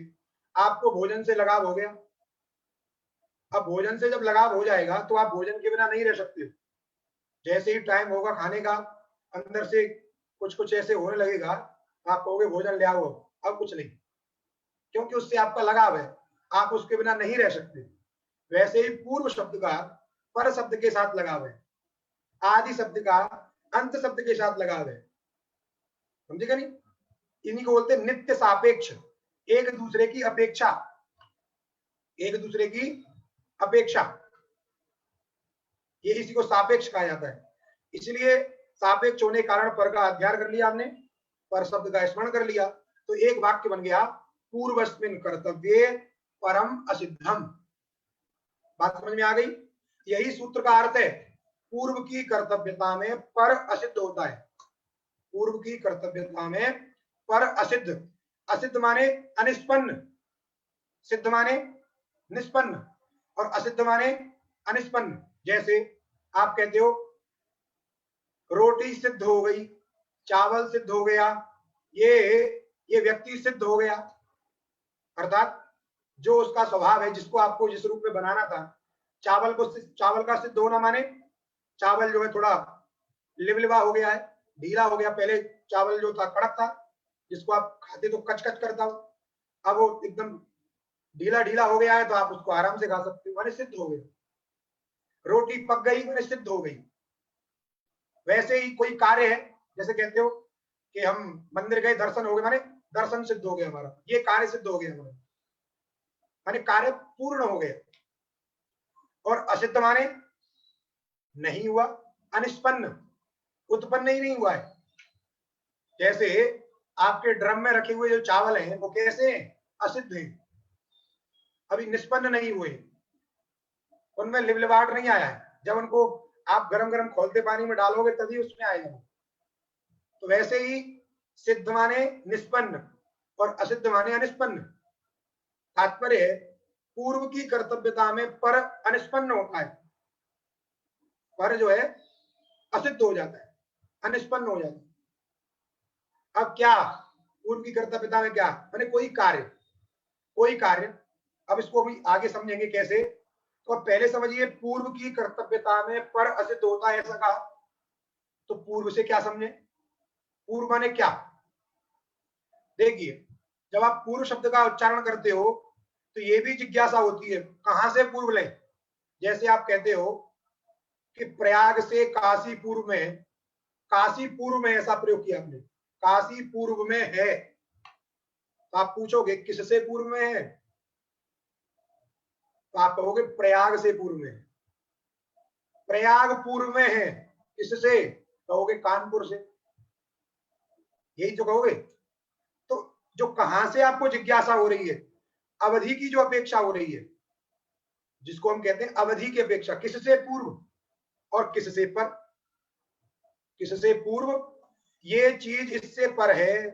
आपको भोजन से लगाव हो गया, अब भोजन से जब लगाव हो जाएगा तो आप भोजन के बिना नहीं रह सकते। जैसे ही टाइम होगा खाने का, अंदर से कुछ कुछ ऐसे होने लगेगा, आप कहोगे भोजन ले आओ, अब कुछ नहीं, क्योंकि उससे आपका लगाव है, आप उसके बिना नहीं रह सकते। वैसे ही पूर्व शब्द का पर शब्द के साथ लगाव है, आदि शब्द का अंत शब्द के साथ लगाव है। समझेगा नहीं, इन्हीं को बोलते हैं नित्य सापेक्ष, एक दूसरे की अपेक्षा, एक दूसरे की अपेक्षा, ये इसी को सापेक्ष कहा जाता है। इसलिए सापेक्ष होने के कारण पर का अध्ययन कर लिया हमने, पर शब्द का स्मरण कर लिया, तो एक वाक्य बन गया पूर्वस्मिन कर्तव्ये परम असिद्धम। बात समझ में आ गई, यही सूत्र का अर्थ है। पूर्व की कर्तव्यता में पर असिद्ध होता है, पूर्व की कर्तव्यता में पर असिद्ध, असिद्ध माने अनिष्पन्न, सिद्ध माने निष्पन्न, और असिद्ध माने अनिष्पन्न। जैसे आप कहते हो रोटी सिद्ध हो गई, चावल सिद्ध हो गया, ये व्यक्ति सिद्ध हो गया, अर्थात जो उसका स्वभाव है, जिसको आपको जिस रूप में बनाना था, चावल का सिद्ध होना माने चावल जो है थोड़ा लिबलिबा हो गया है, ढीला हो गया। पहले चावल जो था कड़क था, जिसको आप खाते तो कच कच करता हो, अब वो एकदम ढीला ढीला हो गया है, तो आप उसको आराम से खा सकते हो, माने सिद्ध हो गया। रोटी पक गई माने सिद्ध हो गई। वैसे ही कोई कार्य है, जैसे कहते हो कि हम मंदिर गए, दर्शन हो गए, माने दर्शन सिद्ध हो गया हमारा, ये कार्य सिद्ध हो गया हमारा, माने कार्य पूर्ण हो गया। और असिद्ध माने नहीं हुआ, अनिष्पन्न, उत्पन्न ही नहीं हुआ है। जैसे आपके ड्रम में रखे हुए जो चावल हैं वो कैसे हैं, असिद्ध हैं, अभी निष्पन्न नहीं हुए, उनमें लिबलिबाहट नहीं आया है। जब उनको आप गरम गरम खोलते पानी में डालोगे तभी उसमें आएगा। तो वैसे ही सिद्ध माने निष्पन्न और असिद्ध माने अनिष्पन्न। तात्पर्य है पूर्व की कर्तव्यता में पर अनिष्पन्न होता है, पर जो है असिद्ध हो जाता है, अनिष्पन्न हो जाता है। अब क्या पूर्व की कर्तव्यता में क्या, मैंने कोई कार्य, अब इसको भी आगे समझेंगे कैसे। तो पहले समझिए पूर्व की कर्तव्यता में पर असिद्ध होता है ऐसा कहा, तो पूर्व से क्या समझे, पूर्व माने क्या। देखिए जब आप पूर्व शब्द का उच्चारण करते हो तो ये भी जिज्ञासा होती है कहां से पूर्व लें। जैसे आप कहते हो कि प्रयाग से काशी पूर्व में, काशी पूर्व में ऐसा प्रयोग किया आपने, काशी पूर्व में है, तो आप पूछोगे किससे पूर्व में है, तो आप कहोगे प्रयाग से पूर्व में, प्रयाग पूर्व में है, किससे? कहोगे कानपुर से, यही तो कहोगे। तो जो कहां से आपको जिज्ञासा हो रही है, अवधि की जो अपेक्षा हो रही है, जिसको हम कहते हैं अवधि की अपेक्षा, किससे पूर्व और किससे पर। किससे पूर्व, ये चीज इससे पर है,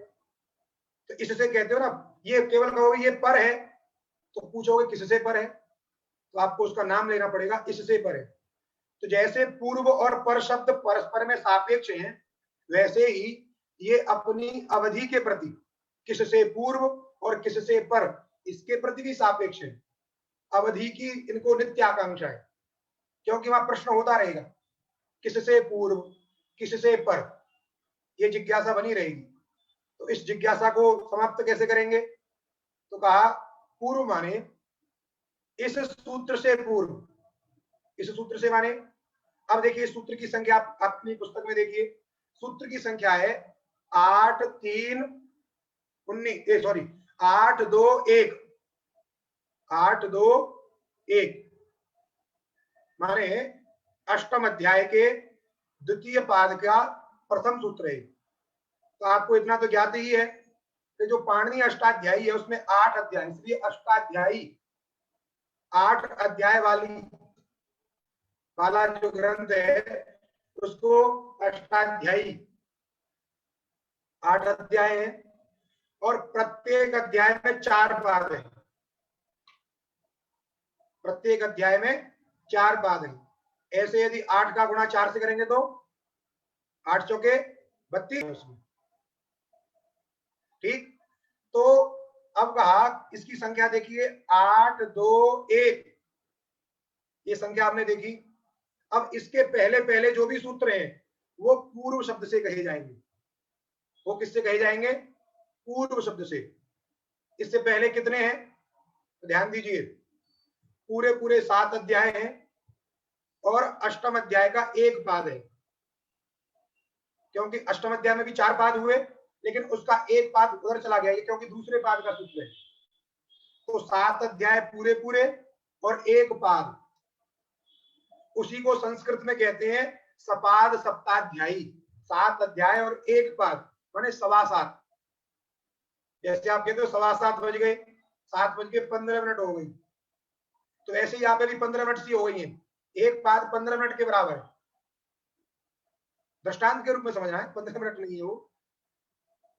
तो इससे कहते हो ना, ये केवल कहोगे ये पर है, तो पूछोगे किससे पर है, तो आपको उसका नाम लेना पड़ेगा, इससे पर है। तो जैसे पूर्व और पर शब्द परस्पर में सापेक्ष हैं, वैसे ही ये अपनी अवधि के प्रति, किससे पूर्व और किससे पर, इसके प्रति भी सापेक्ष है। अवधि की इनको नित्य आकांक्षा है, क्योंकि वहां प्रश्न होता रहेगा, किससे पूर्व किससे पर, ये जिज्ञासा बनी रहेगी। तो इस जिज्ञासा को समाप्त कैसे करेंगे? तो कहा पूर्व माने इस सूत्र से पूर्व, इस सूत्र से माने, अब देखिए सूत्र की संख्या आप अपनी पुस्तक में देखिए, सूत्र की संख्या है 8 3 19, सॉरी 8 2 1, 8 2 1 माने अष्टम अध्याय के द्वितीय पाद का प्रथम सूत्र है। तो आपको इतना तो ज्ञात ही है कि जो पाणिनि अष्टाध्यायी है उसमें 8 अध्याय, इसलिए अष्टाध्यायी 8 अध्याय वाला जो ग्रंथ है उसको अष्टाध्यायी, 8 अध्याय है और प्रत्येक अध्याय में 4 पाद है, प्रत्येक अध्याय में 4 पाद है। ऐसे यदि 8 का गुणा 4 से करेंगे तो 8 चौके 32, ठीक। तो अब कहा इसकी संख्या देखिए 8 2 1, ये संख्या आपने देखी। अब इसके पहले पहले जो भी सूत्र हैं वो पूर्व शब्द से कहे जाएंगे। वो किससे कहे जाएंगे? पूर्व शब्द से। इससे पहले कितने हैं? तो ध्यान दीजिए, पूरे पूरे 7 अध्याय हैं और अष्टम अध्याय का 1 पाद है, क्योंकि अष्टम अध्याय में भी 4 पाद हुए, लेकिन उसका 1 पाद उधर चला गया, क्योंकि दूसरे पाद का सूत्र है। तो 7 अध्याय पूरे पूरे और 1 पाद, उसी को संस्कृत में कहते हैं सपाद सप्ताध्यायी। 7 अध्याय और 1 पाद माने 7.25। जैसे आप कहते हो 7:15 बज गए, 7:15 हो गई, तो ऐसे यहाँ पे भी 15 मिनट सी हो गई है। 1 पाद 15 मिनट के बराबर है, दृष्टांत के रूप में समझना है, 15 मिनट नहीं है वो।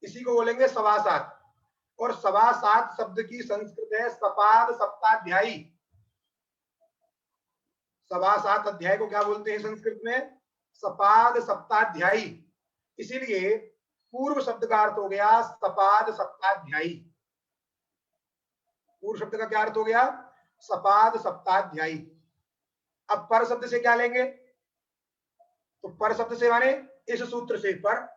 इसी को बोलेंगे 7.25। और 7.25 शब्द की संस्कृत है सपाद सप्ताध्यायी। 7.25 अध्याय को क्या बोलते हैं संस्कृत में? सपाद सप्ताध्यायी। इसीलिए पूर्व शब्द का अर्थ हो गया सपाद सप्ताध्यायी। पूर्व शब्द का क्या अर्थ हो गया? सपाद सप्ताध्यायी। अब पर शब्द से क्या लेंगे? तो पर शब्द से माने इस सूत्र से पर।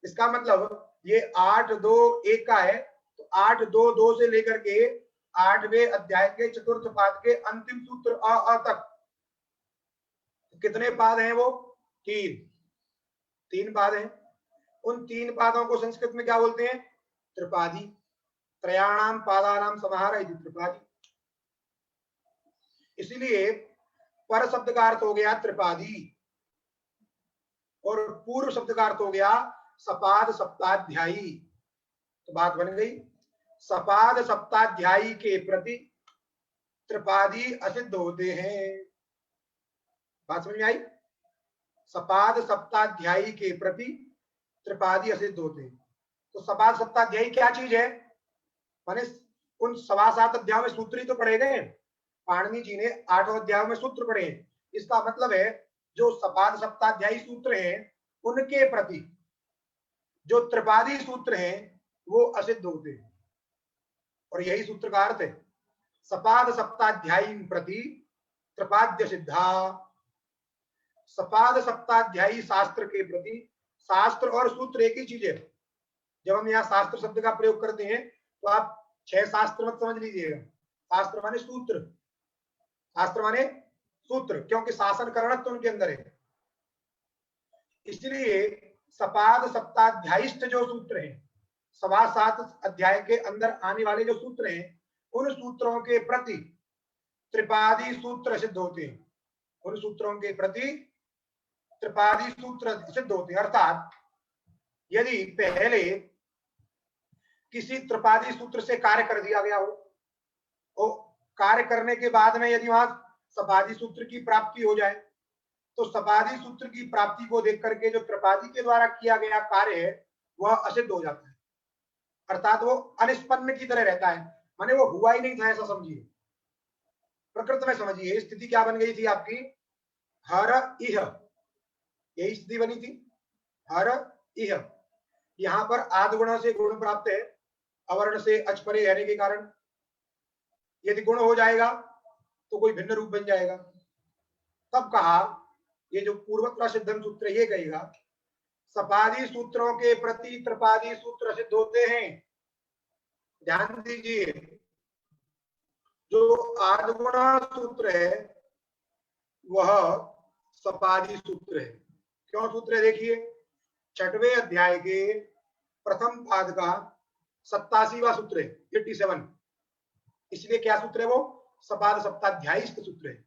इसका मतलब ये 8 2 1 का है, तो 8 2 2 से लेकर के 8वें अध्याय के चतुर्थ पाद के अंतिम सूत्र अ तक कितने पाद हैं? वो 3 पाद हैं। उन 3 पादों को संस्कृत में क्या बोलते हैं? त्रिपादी। त्रयाणाम पादानाम समाहार है त्रिपादी। इसीलिए पर शब्द का अर्थ हो गया त्रिपादी और पूर्व शब्द का अर्थ हो गया सपाद सप्ताध्यायी। तो बात बन गई, सपाद सप्ताध्यायी के प्रति त्रिपादी असिद्ध होते हैं। बात समझ में आई? सपाद सप्ताध्यायी के प्रति त्रिपादी असिद्ध होते हैं। तो सपाद सप्ताध्यायी क्या चीज है? माने उन 7.25 अध्यायों में सूत्र ही तो पढ़े गए। पाणिनि जी ने 8 अध्यायों में सूत्र पढ़े हैं। इसका मतलब है जो सपाद सप्ताध्यायी सूत्र हैं उनके प्रति जो त्रिपादी सूत्र हैं वो असिद्ध होते हैं। और यही सूत्र का अर्थ है सपाद सप्ताध्यायी प्रति त्रिपाद्य सिद्धा। सपाद सप्ताध्यायी शास्त्र के प्रति, शास्त्र और सूत्र एक ही चीज है। जब हम यहाँ शास्त्र शब्द का प्रयोग करते हैं तो आप 6 शास्त्र मत समझ लीजिएगा। शास्त्र माने सूत्र, शास्त्र माने सूत्र, क्योंकि शासन करणत्व तो उनके अंदर है। इसलिए सपाद सप्ताध्यायिष्ठ जो सूत्र हैं, 7.25 अध्याय के अंदर आने वाले जो सूत्र हैं, उन सूत्रों के प्रति त्रिपादी सूत्र सिद्ध होते हैं। उन सूत्रों के प्रति त्रिपादी सूत्र सिद्ध होते हैं। अर्थात यदि पहले किसी त्रिपादी सूत्र से कार्य कर दिया गया हो और कार्य करने के बाद में यदि वहां सपादी सूत्र की प्राप्ति हो जाए, तो सपादी सूत्र की प्राप्ति को देख करके जो त्रिपादी के द्वारा किया गया कार्य है वह असिद्ध हो जाता है, अर्थात वो अनिष्पन्न की तरह रहता है, माने वो हुआ ही नहीं था, ऐसा समझिए। प्रकृति में समझिए स्थिति क्या बन गई थी आपकी, हर इह, यही स्थिति बनी थी, हर इह। यहां पर आद गुण से गुण प्राप्त है, अवर्ण से अच परे रहने के कारण। यदि गुण हो जाएगा तो कोई भिन्न रूप बन जाएगा। तब कहा ये जो पूर्वत्र सिद्धम सूत्र ये कहेगा सपादी सूत्रों के प्रति त्रिपादी सूत्र सिद्ध होते हैं। ध्यान दीजिए, जो आदगुणा सूत्र है वह सपादी सूत्र है। क्यों सूत्र है? देखिए, छठवें अध्याय के प्रथम पाद का 87वां सूत्र है, 87। इसलिए क्या सूत्र है वो? सपाद सप्ताध्यायिष्ट सूत्र है।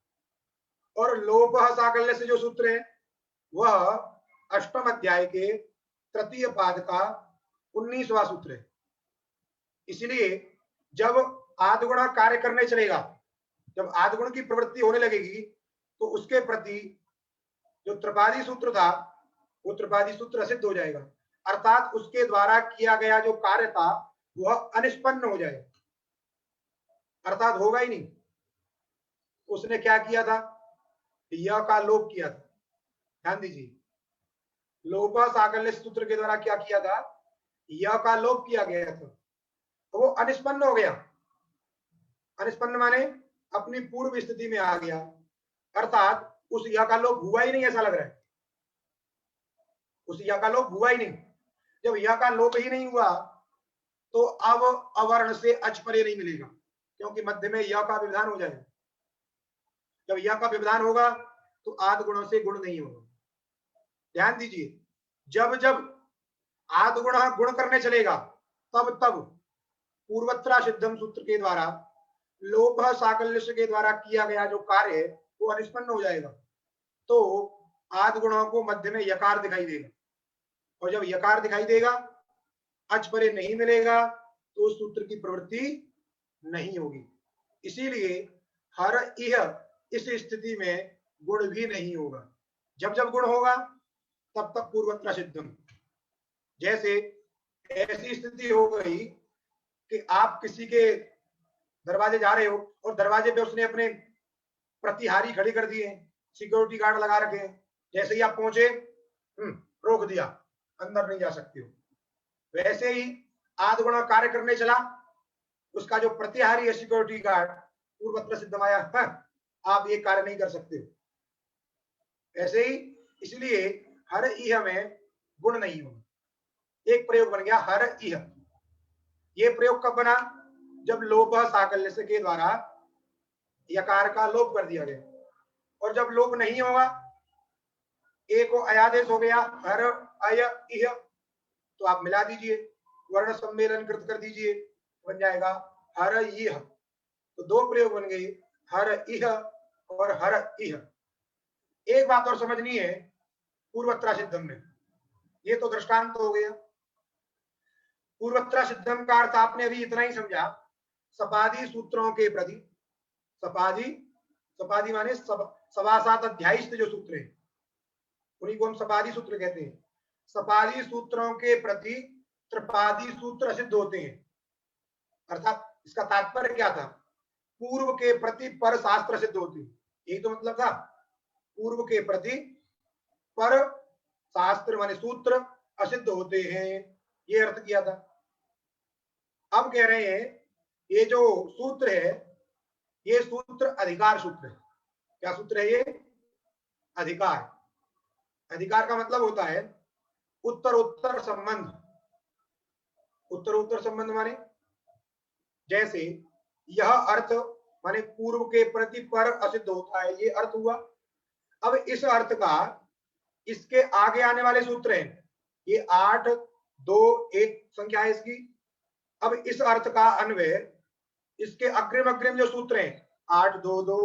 और लोप साकल्य से जो सूत्र है वह अष्टम अध्याय के तृतीय पाद का 19वां सूत्र है। इसलिए जब आदगुण कार्य करने चलेगा, जब आदगुण की प्रवृत्ति होने लगेगी, तो उसके प्रति जो त्रिपादी सूत्र था वो त्रिपादी सूत्र सिद्ध हो जाएगा, अर्थात उसके द्वारा किया गया जो कार्य था वह अनिष्पन्न हो जाएगा, अर्थात होगा ही नहीं। उसने क्या किया था? यह का लोप किया था। ध्यान दीजिए, लोप साकल्य सूत्र के द्वारा क्या किया था? यह का लोप किया गया था, तो वो अनिष्पन्न हो गया। अनिष्पन्न माने अपनी पूर्व स्थिति में आ गया, अर्थात उस यह का लोप हुआ ही नहीं, ऐसा लग रहा है। उस यह का लोप हुआ ही नहीं। जब यह का लोप ही नहीं हुआ तो अब अवर्ण से अच परे नहीं मिलेगा, क्योंकि मध्य में यह का विधान हो जाएगा। जब यह का विधान होगा तो आद गुणों से गुण नहीं होगा। ध्यान दीजिए, जब जब आद गुण गुण करने चलेगा तब तब पूर्वत्रा सिद्धम सूत्र के द्वारा लोप साकल्य के द्वारा किया गया जो कार्य है वो अनिष्पन्न हो जाएगा। तो आद गुणों को मध्य में यकार दिखाई देगा, और जब यकार दिखाई देगा, अच परे नहीं मिलेगा, तो उस सूत्र की प्रवृत्ति नहीं होगी। इसीलिए हर इह इस स्थिति में गुण भी नहीं होगा। जब जब गुण होगा तब तक पूर्वत्र सिद्धम। जैसे ऐसी स्थिति हो गई कि आप किसी के दरवाजे जा रहे हो और दरवाजे पे उसने अपने प्रतिहारी खड़े कर दिए, सिक्योरिटी गार्ड लगा रखे हैं, जैसे ही आप पहुंचे रोक दिया, अंदर नहीं जा सकते हो। वैसे ही आद गुण कार्य करने चला, उसका जो प्रतिहारी है सिक्योरिटी गार्ड, पूर्वत्र सिद्धमाया, आप ये कार्य नहीं कर सकते हो। ऐसे ही इसलिए हर इह में गुण नहीं होगा। एक प्रयोग बन गया हर इह। ये प्रयोग कब बना? जब लोप साकल्य के द्वारा यकार का लोप कर दिया गया। और जब लोप नहीं होगा, ए को अयादेश हो गया, हर अय इह, तो आप मिला दीजिए, वर्ण सम्मेलन कृत कर दीजिए, बन जाएगा हर इह। तो दो प्रयोग बन गए, हर इह और हर इह। एक बात और समझनी है पूर्वत्रा सिद्धम में, ये तो दृष्टांत हो गया। पूर्वत्रा सिद्धम का अर्थ आपने अभी इतना ही समझा, सपादी सूत्रों के प्रति, सपादी माने सवासात अध्यायिष्ट जो सूत्र है उन्हीं को हम सपादी सूत्र कहते हैं। सपादी सूत्रों के प्रति त्रिपादी सूत्र सिद्ध होते हैं, अर्थात इसका तात्पर्य क्या था? पूर्व के प्रति पर शास्त्र सिद्ध होते हैं, यही तो मतलब था। पूर्व के प्रति पर शास्त्र माने सूत्र असिद्ध होते हैं, ये अर्थ किया था। अब कह रहे हैं ये जो सूत्र है ये सूत्र अधिकार सूत्र है। क्या सूत्र है ये? अधिकार। अधिकार का मतलब होता है उत्तरोत्तर संबंध। उत्तरोत्तर संबंध माने जैसे यह अर्थ माने पूर्व के प्रति पर असिद्ध होता है, ये अर्थ हुआ। अब इस अर्थ का इसके आगे आने वाले सूत्र हैं, ये 8, 2, 1 संख्या है इसकी। अब इस अर्थ का अन्वय इसके अग्रिम अग्रिम जो सूत्र हैं 8, 2, 2,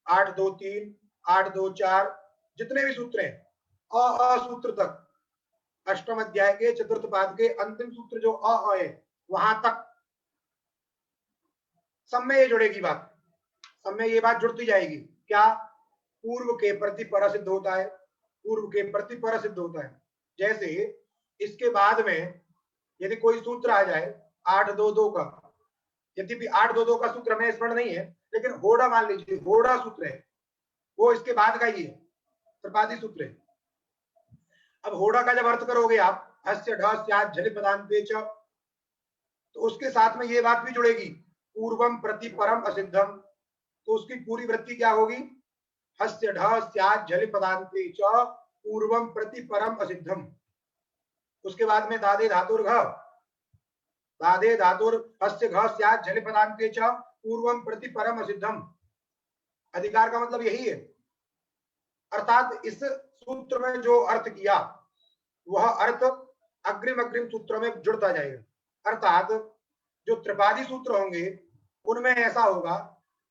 8, 2, 3, 8, 2, 4, जितने भी सूत्र हैं अ सूत्र तक, अष्टम अध्याय के चतुर्थ पाद के अंतिम सूत्र जो अ है वहां तक सब में ये जुड़ेगी बात, सब में ये बात जुड़ती जाएगी। क्या? पूर्व के प्रति पर सिद्ध होता है, पूर्व के प्रति पर सिद्ध होता है। जैसे इसके बाद में यदि कोई सूत्र आ जाए 8-2-2 का, यद्यपि 8-2-2 का सूत्र हमें स्मरण नहीं है, लेकिन होड़ा मान लीजिए, होड़ा सूत्र है, वो इसके बाद का ही है, त्रिपादी सूत्र है। अब होड़ा का जब अर्थ करोगे आप, हस्य ढ स्यात् झलि पदान्ते च, तो उसके साथ में ये बात भी जुड़ेगी, पूर्वम प्रति परम असिद्धम, तो उसकी पूरी वृत्ति क्या होगी? हस्य ढ स्यात् झलि पदान्ते च पूर्वम प्रति परम असिद्धम। उसके बाद में दादे धातुर्घ, दादे धातुर हस्य घ स्यात् झलि पदान्ते च पूर्वम प्रति परम असिद्धम। अधिकार का मतलब यही है, अर्थात इस सूत्र में जो अर्थ किया वह अर्थ अग्रिम अग्रिम सूत्रों में जुड़ता जाएगा। अर्थात जो त्रिपादी सूत्र होंगे उनमें ऐसा होगा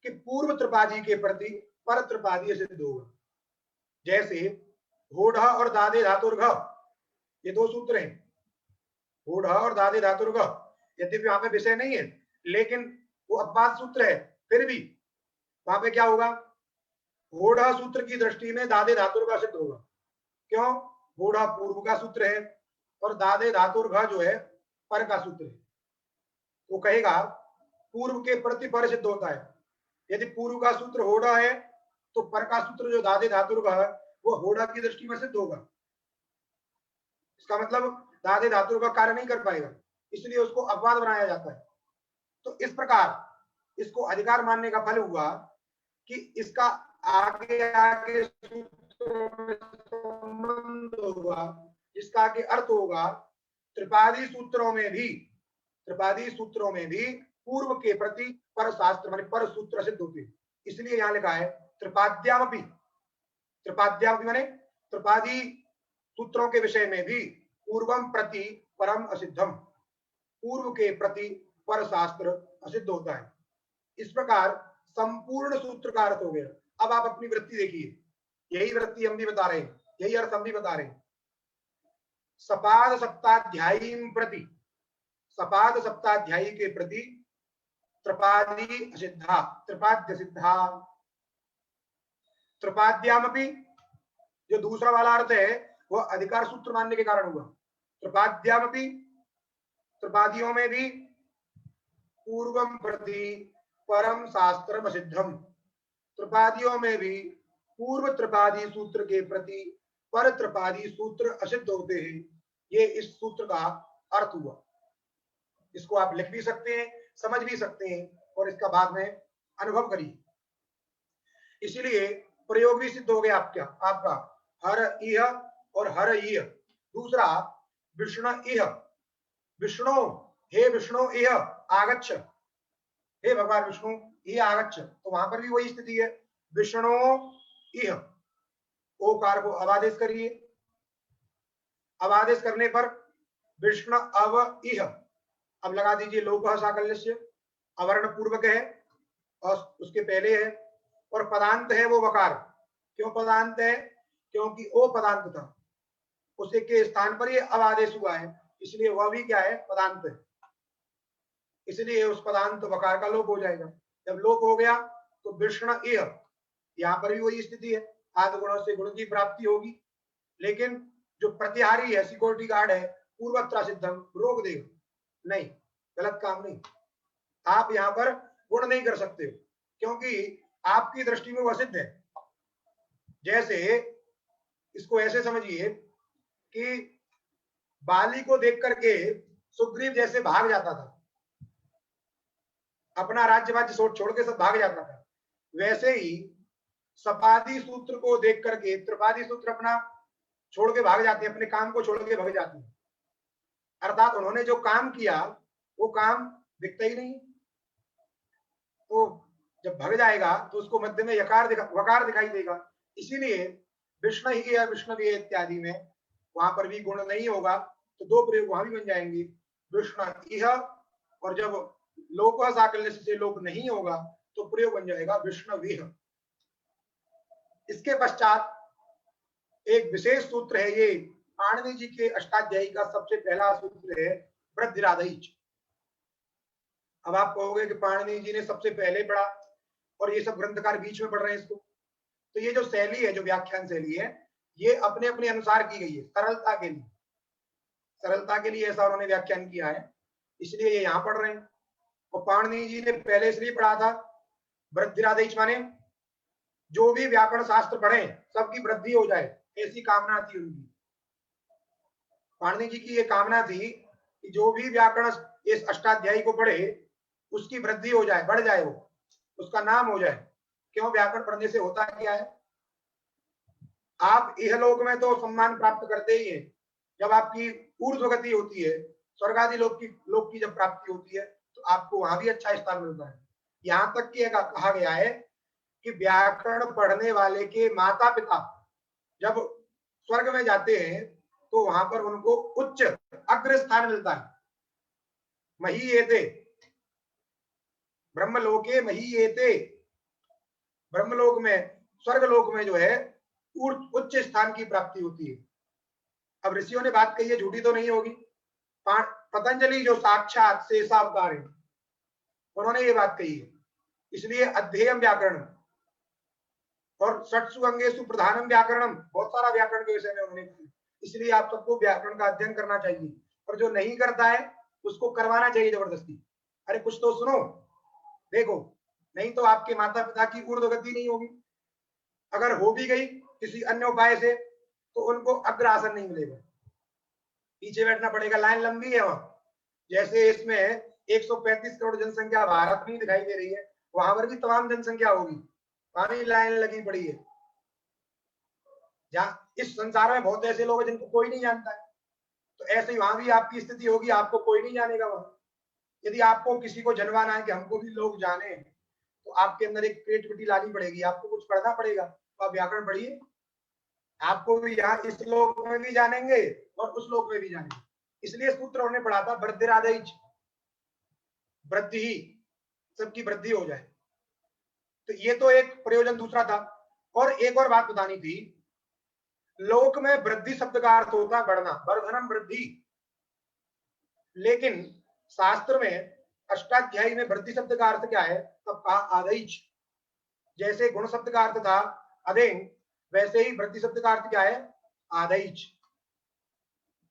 कि पूर्व त्रिपादी के प्रति पर त्रिपादी सिद्ध होगा। जैसे होढ़ और दादे धातुर्घ, ये दो सूत्र हैं, होढ़ और दादे धातुर्घ, यद्यपि वहां पे विषय नहीं है लेकिन वो अपवाद सूत्र है, फिर भी वहां पे क्या होगा? होढ़ सूत्र की दृष्टि में दादे धातुर्घ सिद्ध होगा। क्यों? होढ़ पूर्व का सूत्र है और दादे धातुर्घ जो है पर का सूत्र है। वो कहेगा पूर्व के प्रति पर सिद्ध होता है। यदि पूर्व का सूत्र होड़ा है तो पर का सूत्र जो दादे धातुर्घ है वो होड़ा की दृष्टि में सिद्ध होगा। इसका मतलब दादे धातुर्घ कार्य नहीं कर पाएगा, इसलिए उसको अपवाद बनाया जाता है। तो इस प्रकार इसको अधिकार मानने का फल हुआ कि इसका आगे आगे संबंध होगा, इसका आगे अर्थ होगा। त्रिपादी सूत्रों में भी पूर्व के प्रति पर शास्त्र माने पर सूत्र सिद्ध होते हैं। इसलिए यहां लिखा है त्रिपाद्यामपि, त्रिपाद्यामपि माने त्रिपादी सूत्रों के विषय में भी पूर्वम प्रति परम असिद्धम, पूर्व के प्रति पर शास्त्र असिद्ध होता है। इस प्रकार संपूर्ण सूत्र का अर्थ हो गया। अब आप अपनी वृत्ति देखिए, यही वृत्ति हम भी बता रहे हैं, यही अर्थ हम भी बता रहे हैं। सपाद सप्ताध्यायी प्रति, सपाद सप्ताध्यायी के प्रति त्रिपादी असिद्धा, त्रिपाद्य सिद्धा। त्रिपाद्यामपि जो दूसरा वाला अर्थ है वह अधिकार सूत्र मानने के कारण हुआ। त्रिपाद्यामपि, त्रिपादियों में भी पूर्वम प्रति परम शास्त्रम असिद्धम, त्रिपादियों में भी पूर्व त्रिपादी सूत्र के प्रति पर त्रिपादी सूत्र असिद्ध होते हैं। ये इस सूत्र का अर्थ हुआ। इसको आप लिख भी सकते हैं, समझ भी सकते हैं और इसका बाद में अनुभव करिए। इसीलिए प्रयोग भी सिद्ध हो गया आपका हर इह और हर इह। दूसरा विष्णु इह, विष्णु हे विष्णु इह आगच्छ, हे भगवान विष्णु इह आगच्छ, तो वहां पर भी वही स्थिति है, विष्णु इह, ओकार को अवादेश करिए, अवादेश करने पर विष्णु अव इह, अब लगा दीजिए लोपः साकल्यस्य, अवर्ण पूर्वक है और उसके पहले है और पदांत है वो वकार। क्यों पदांत है? क्योंकि ओ पदांत था, उसे के स्थान पर ये अवादेश हुआ है, इसलिए वह भी क्या है? पदांत है। इसलिए उस पदांत वकार का लोप हो जाएगा। जब लोप हो गया तो विष्णु इह, यहां पर भी वही स्थिति है, आदि गुणों से गुण की प्राप्ति होगी, लेकिन जो प्रतिहारी है, सिक्योरिटी गार्ड है, पूर्वत्र सिद्धम, रोक देगा, नहीं, गलत काम नहीं, आप यहां पर गुण नहीं कर सकते क्योंकि आपकी दृष्टि में वह सिद्ध है। जैसे इसको ऐसे समझिए कि बाली को देख करके सुग्रीव जैसे भाग जाता था, अपना राज्य वाज्य छोड़ के सब भाग जाता था, वैसे ही सपादी सूत्र को देख करके त्रिपादी सूत्र अपना छोड़ के भाग जाते हैं, अपने काम को छोड़ के भाग जाते हैं। अर्थात उन्होंने जो काम किया वो काम दिखता ही नहीं, तो जब भाग जाएगा तो उसको मध्य में वकार दिखाई देगा। इसीलिए विष्णु ही या विष्णुवी इत्यादि में वहां पर भी गुण नहीं होगा, तो दो प्रयोग वहां भी बन जाएंगे, विष्णु इह, और जब लोप साकल्य से लोप नहीं होगा तो प्रयोग बन जाएगा विष्णुविह। इसके पश्चात एक विशेष सूत्र है ये, पाणिनि जी के अष्टाध्यायी का सबसे पहला सूत्र है वृद्धिरादैच। अब आप कहोगे कि पाणिनि जी ने सबसे पहले पढ़ा और ये सब ग्रंथकार बीच में पढ़ रहे हैं इसको। तो ये जो शैली है, जो व्याख्यान शैली है, ये अपने अपने अनुसार की गई है, सरलता के लिए, सरलता के लिए ऐसा उन्होंने व्याख्यान किया है, इसलिए ये यहाँ पढ़ रहे हैं। और पाणिनि जी ने पहले इसलिए पढ़ा था वृद्धिरादैच, माने जो भी व्याकरण शास्त्र पढ़े सबकी वृद्धि हो जाए, ऐसी कामना थी उनकी। पाणिनि जी की ये कामना थी कि जो भी व्याकरण इस अष्टाध्यायी को पढ़े उसकी वृद्धि हो जाए, बढ़ जाए, वो उसका नाम हो जाए। क्यों? व्याकरण पढ़ने से होता क्या है, आप इहलोक में तो सम्मान प्राप्त करते ही हैं, जब आपकी ऊर्ध्वगति होती है, स्वर्ग आदि लोक की जब प्राप्ति होती है तो आपको वहां भी अच्छा स्थान मिलता है। यहां तक कि कहा गया है कि व्याकरण पढ़ने वाले के माता पिता जब स्वर्ग में जाते हैं तो वहां पर उनको उच्च अग्र स्थान मिलता है। महीयेते ब्रह्मलोके महीयेते, ब्रह्मलोक में, स्वर्गलोक में जो है उच्च स्थान की प्राप्ति होती है। अब ऋषियों ने बात कही है, झूठी तो नहीं होगी। पतंजलि जो साक्षात शेषावतार है, उन्होंने ये बात कही है। इसलिए अध्ययन व्याकरण और षट्सु अंगेषु प्रधानम व्याकरणम, बहुत सारा व्याकरण के विषय में उन्होंने कहा। इसलिए आप सबको व्याकरण का अध्ययन करना चाहिए, और जो नहीं करता है उसको करवाना चाहिए जबरदस्ती। अरे कुछ तो सुनो, देखो, नहीं तो आपके माता पिता की ऊर्ध्वगति नहीं होगी। अगर हो भी गई किसी अन्य उपाय से तो उनको अग्र आसन नहीं मिलेगा, पीछे बैठना पड़ेगा। लाइन लंबी है वहां, जैसे इसमें 135 करोड़ जनसंख्या भारत में दिखाई दे रही है, वहां पर भी तमाम जनसंख्या होगी, वहां भी लाइन लगी पड़ी है। जहाँ इस संसार में बहुत ऐसे लोग हैं जिनको कोई नहीं जानता है, तो ऐसे ही वहां भी आपकी स्थिति होगी, आपको कोई नहीं जानेगा वहां। यदि आपको किसी को जनवाना है कि हमको भी लोग जाने, तो आपके अंदर एक क्रिएटिविटी लानी पड़ेगी, आपको कुछ पढ़ना पड़ेगा। तो आप व्याकरण पढ़िए, आपको भी यहाँ इस लोक में भी जानेंगे और उस लोक में भी जानेंगे। इसलिए सूत्र उन्होंने पढ़ा था वृद्धिरादैच, वृद्धि ही, सबकी वृद्धि हो जाए। तो ये तो एक प्रयोजन दूसरा था। और एक और बात बतानी थी, लोक में वृद्धि शब्द का अर्थ होता है बढ़ना, वर्धनम वृद्धि, लेकिन शास्त्र में अष्टाध्यायी में वृद्धि शब्द का अर्थ क्या है? तब कहा आदैच। जैसे गुण शब्द का अर्थ था अदेंग, वैसे ही वृद्धि शब्द का अर्थ क्या है? आदैच।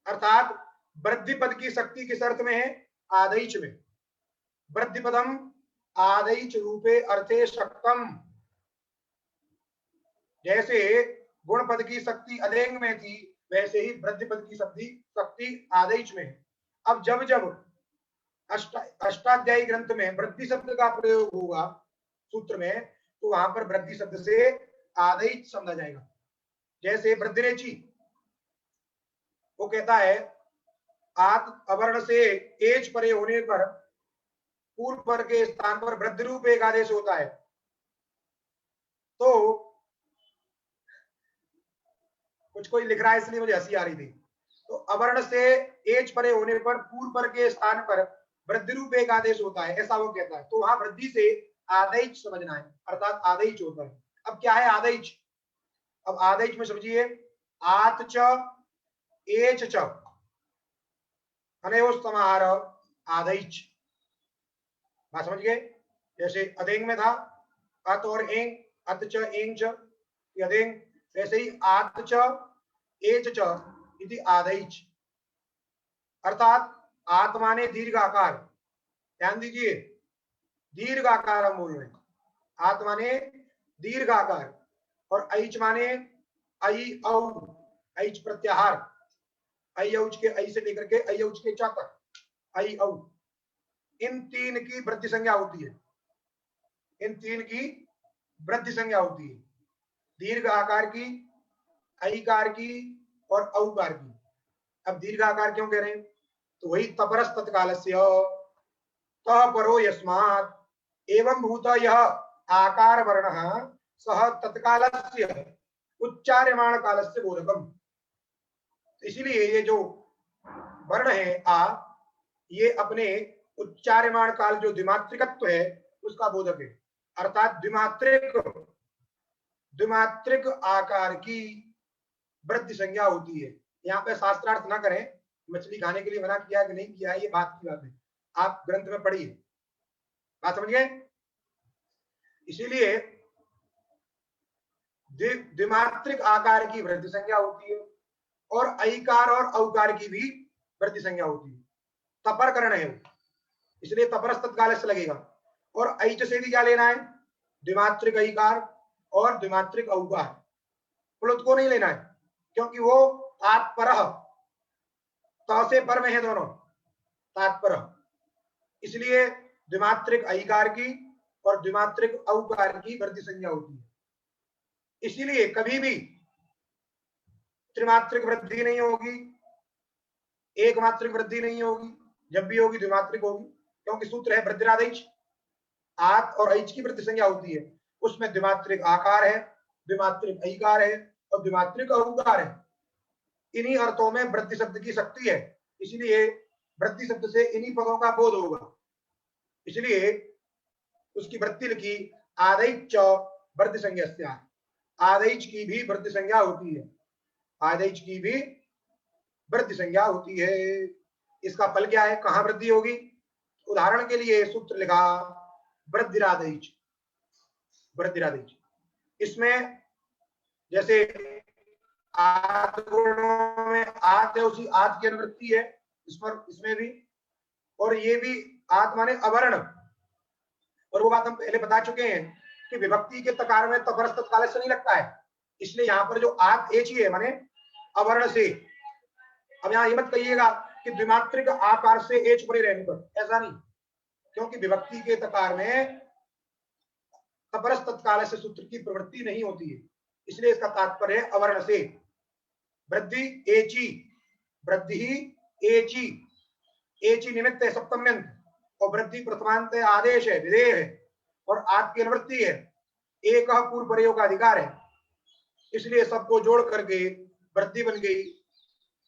अर्थात वृद्धि पद की शक्ति किस अर्थ में है? आदैच में। वृद्धि पदम आदैच रूपे अर्थे शक्तम। जैसे गुण पद की शक्ति अदेंग में थी, वैसे ही वृद्धि पद की शक्ति आदैच में है। अब जब जब अष्टाध्यायी ग्रंथ में वृद्धि शब्द का प्रयोग होगा सूत्र में, तो वहां पर वृद्धि शब्द से आदैच समझा जाएगा। जैसे वृद्धिरेचि, वो कहता है आत अवर्ण से एज परे होने पर पूर्व पर के स्थान पर वृद्धि रूप एक आदेश होता है। तो कुछ कोई लिख रहा है इसलिए मुझे हंसी आ रही थी। तो अवर्ण से एज परे होने पर पूर्व पर के स्थान पर वृद्धि रूप एक आदेश होता है, ऐसा वो कहता है। तो वहां वृद्धि से आदैच समझना है, अर्थात आदैच होता है। अब क्या है आदैच? अब आदैच में समझिए, आत च एच च अनयोः समाहार आदैच, बात समझ गए? जैसे अदेंग में था अत और एंग, अत च एंग च, अदेंग, वैसे ही आत च एच च इति आदैच। अर्थात आत्मा ने दीर्घ आकार, ध्यान दीजिए, दीर्घ आकार हम बोल रहे हैं, आत्मा ने दीर्घ आकार। और ऐच माने ऐ औ, ऐच प्रत्याहार, ऐ औच के ऐ से लेकर के ऐ औच के च तक, ऐ औ, इन तीन की वृद्धि संज्ञा होती है, इन तीन की वृद्धि संज्ञा होती है, दीर्घ आकार की, ऐकार की और औकार की। अब दीर्घ आकार क्यों कह रहे हैं? तो वही तपरस तत्कालस्य तः परो यस्मात् एवं भूत यह आकार वर्णः सह तत्कालस्य उच्चार्यमाण कालस्य बोधकम। इसलिए ये जो वर्ण है आ, ये अपने उच्चार्यमाण काल जो द्विमात्रिकत्व है उसका बोधक है। अर्थात द्विमात्रिक आकार की वृद्धि संज्ञा होती है। यहाँ पे शास्त्रार्थ ना करें, मछली खाने के लिए मना किया कि नहीं किया है, ये बात की बात है, आप ग्रंथ में पढ़िए। बात समझ गए? इसीलिए द्विमात्रिक आकार की वृद्धि संज्ञा होती है और ऐकार और औकार की भी वृद्धि संज्ञा होती है। तपरकरण है, इसलिए तपरस तत्काल से लगेगा। और ऐच से भी क्या लेना है? द्विमात्रिक ऐकार और द्विमात्रिक औकार। प्लुत को नहीं लेना है, क्योंकि वो तात्पर त से पर में है दोनों, तात्पर। इसलिए द्विमात्रिक ऐकार की और द्विमात्रिक औकार की वृद्धि संज्ञा होती है। इसीलिए कभी भी त्रिमात्रिक वृद्धि नहीं होगी, एक मात्रिक वृद्धि नहीं होगी, जब भी होगी द्विमात्रिक होगी, क्योंकि सूत्र है वृद्धिरादैच, आत और ऐच की वृद्धि संज्ञा होती है, उसमें द्विमात्रिक आकार है, द्विमात्रिक ऐकार है और द्विमात्रिक औकार है। इन्हीं अर्थों में वृद्धि शब्द की शक्ति है, इसलिए वृद्धि शब्द से इन्हीं पदों का बोध होगा। इसलिए उसकी वृत्ति लिखी आदैच वृद्धि संज्ञा, आदैच की भी वृद्धि संज्ञा होती है, आदैच की भी वृद्धि संज्ञा होती है। इसका फल क्या है? कहां वृद्धि होगी? उदाहरण के लिए सूत्र लिखा वृद्धिरादैच, वृद्धिरादैच। इसमें जैसे आद गुणों में आद है, उसी आद की अनुवृत्ति है इस पर, इसमें भी, और ये भी आद माने अवर्ण। और वो बात हम पहले बता चुके हैं कि विभक्ति के तकार में तपरस तत्काल से नहीं लगता है, इसलिए यहाँ पर जो आद एच ही है माने अवर्ण से। अब यहाँ ये मत कहिएगा कि द्विमात्रिक आकार से एच परे रहने पर, ऐसा नहीं, क्योंकि विभक्ति के तकार में तपरस तत्काल से सूत्र की प्रवृत्ति नहीं होती है, इसलिए इसका तात्पर्य है अवर्ण से। वृद्धि एची, वृद्धि एची, एची निमित्त है सप्तम्यंत, और वृद्धि प्रथमांत आदेश है, विधेय है, और आद की अनुवृत्ति है, एक पूर्व प्रयोग का अधिकार है, इसलिए सबको जोड़ करके वृद्धि बन गई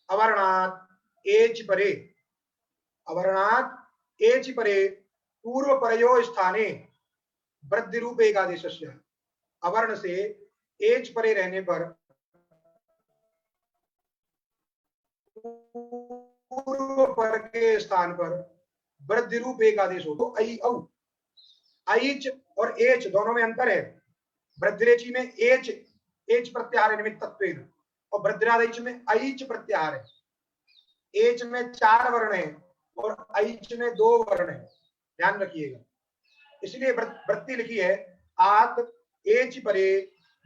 अवर्णात एच परे, अवर्णात एच परे पूर्व प्रयो स्थाने वृद्धि रूप एकादेशस्य। अवर्ण से एच परे रहने पर पूर्व पर के स्थान पर वृद्धि रूप एकादेश हो। तो ऐ औ, ऐच और एच दोनों में अंतर है। वृद्धिरेची में एच, एच प्रत्याहार है निमित्तत्वेन, और वृद्धिरादैच में ऐच प्रत्याहार है। एच में 4 वर्ण है और ऐच में 2 वर्ण है, ध्यान रखिएगा। इसलिए वृत्ति लिखी है आत एच परे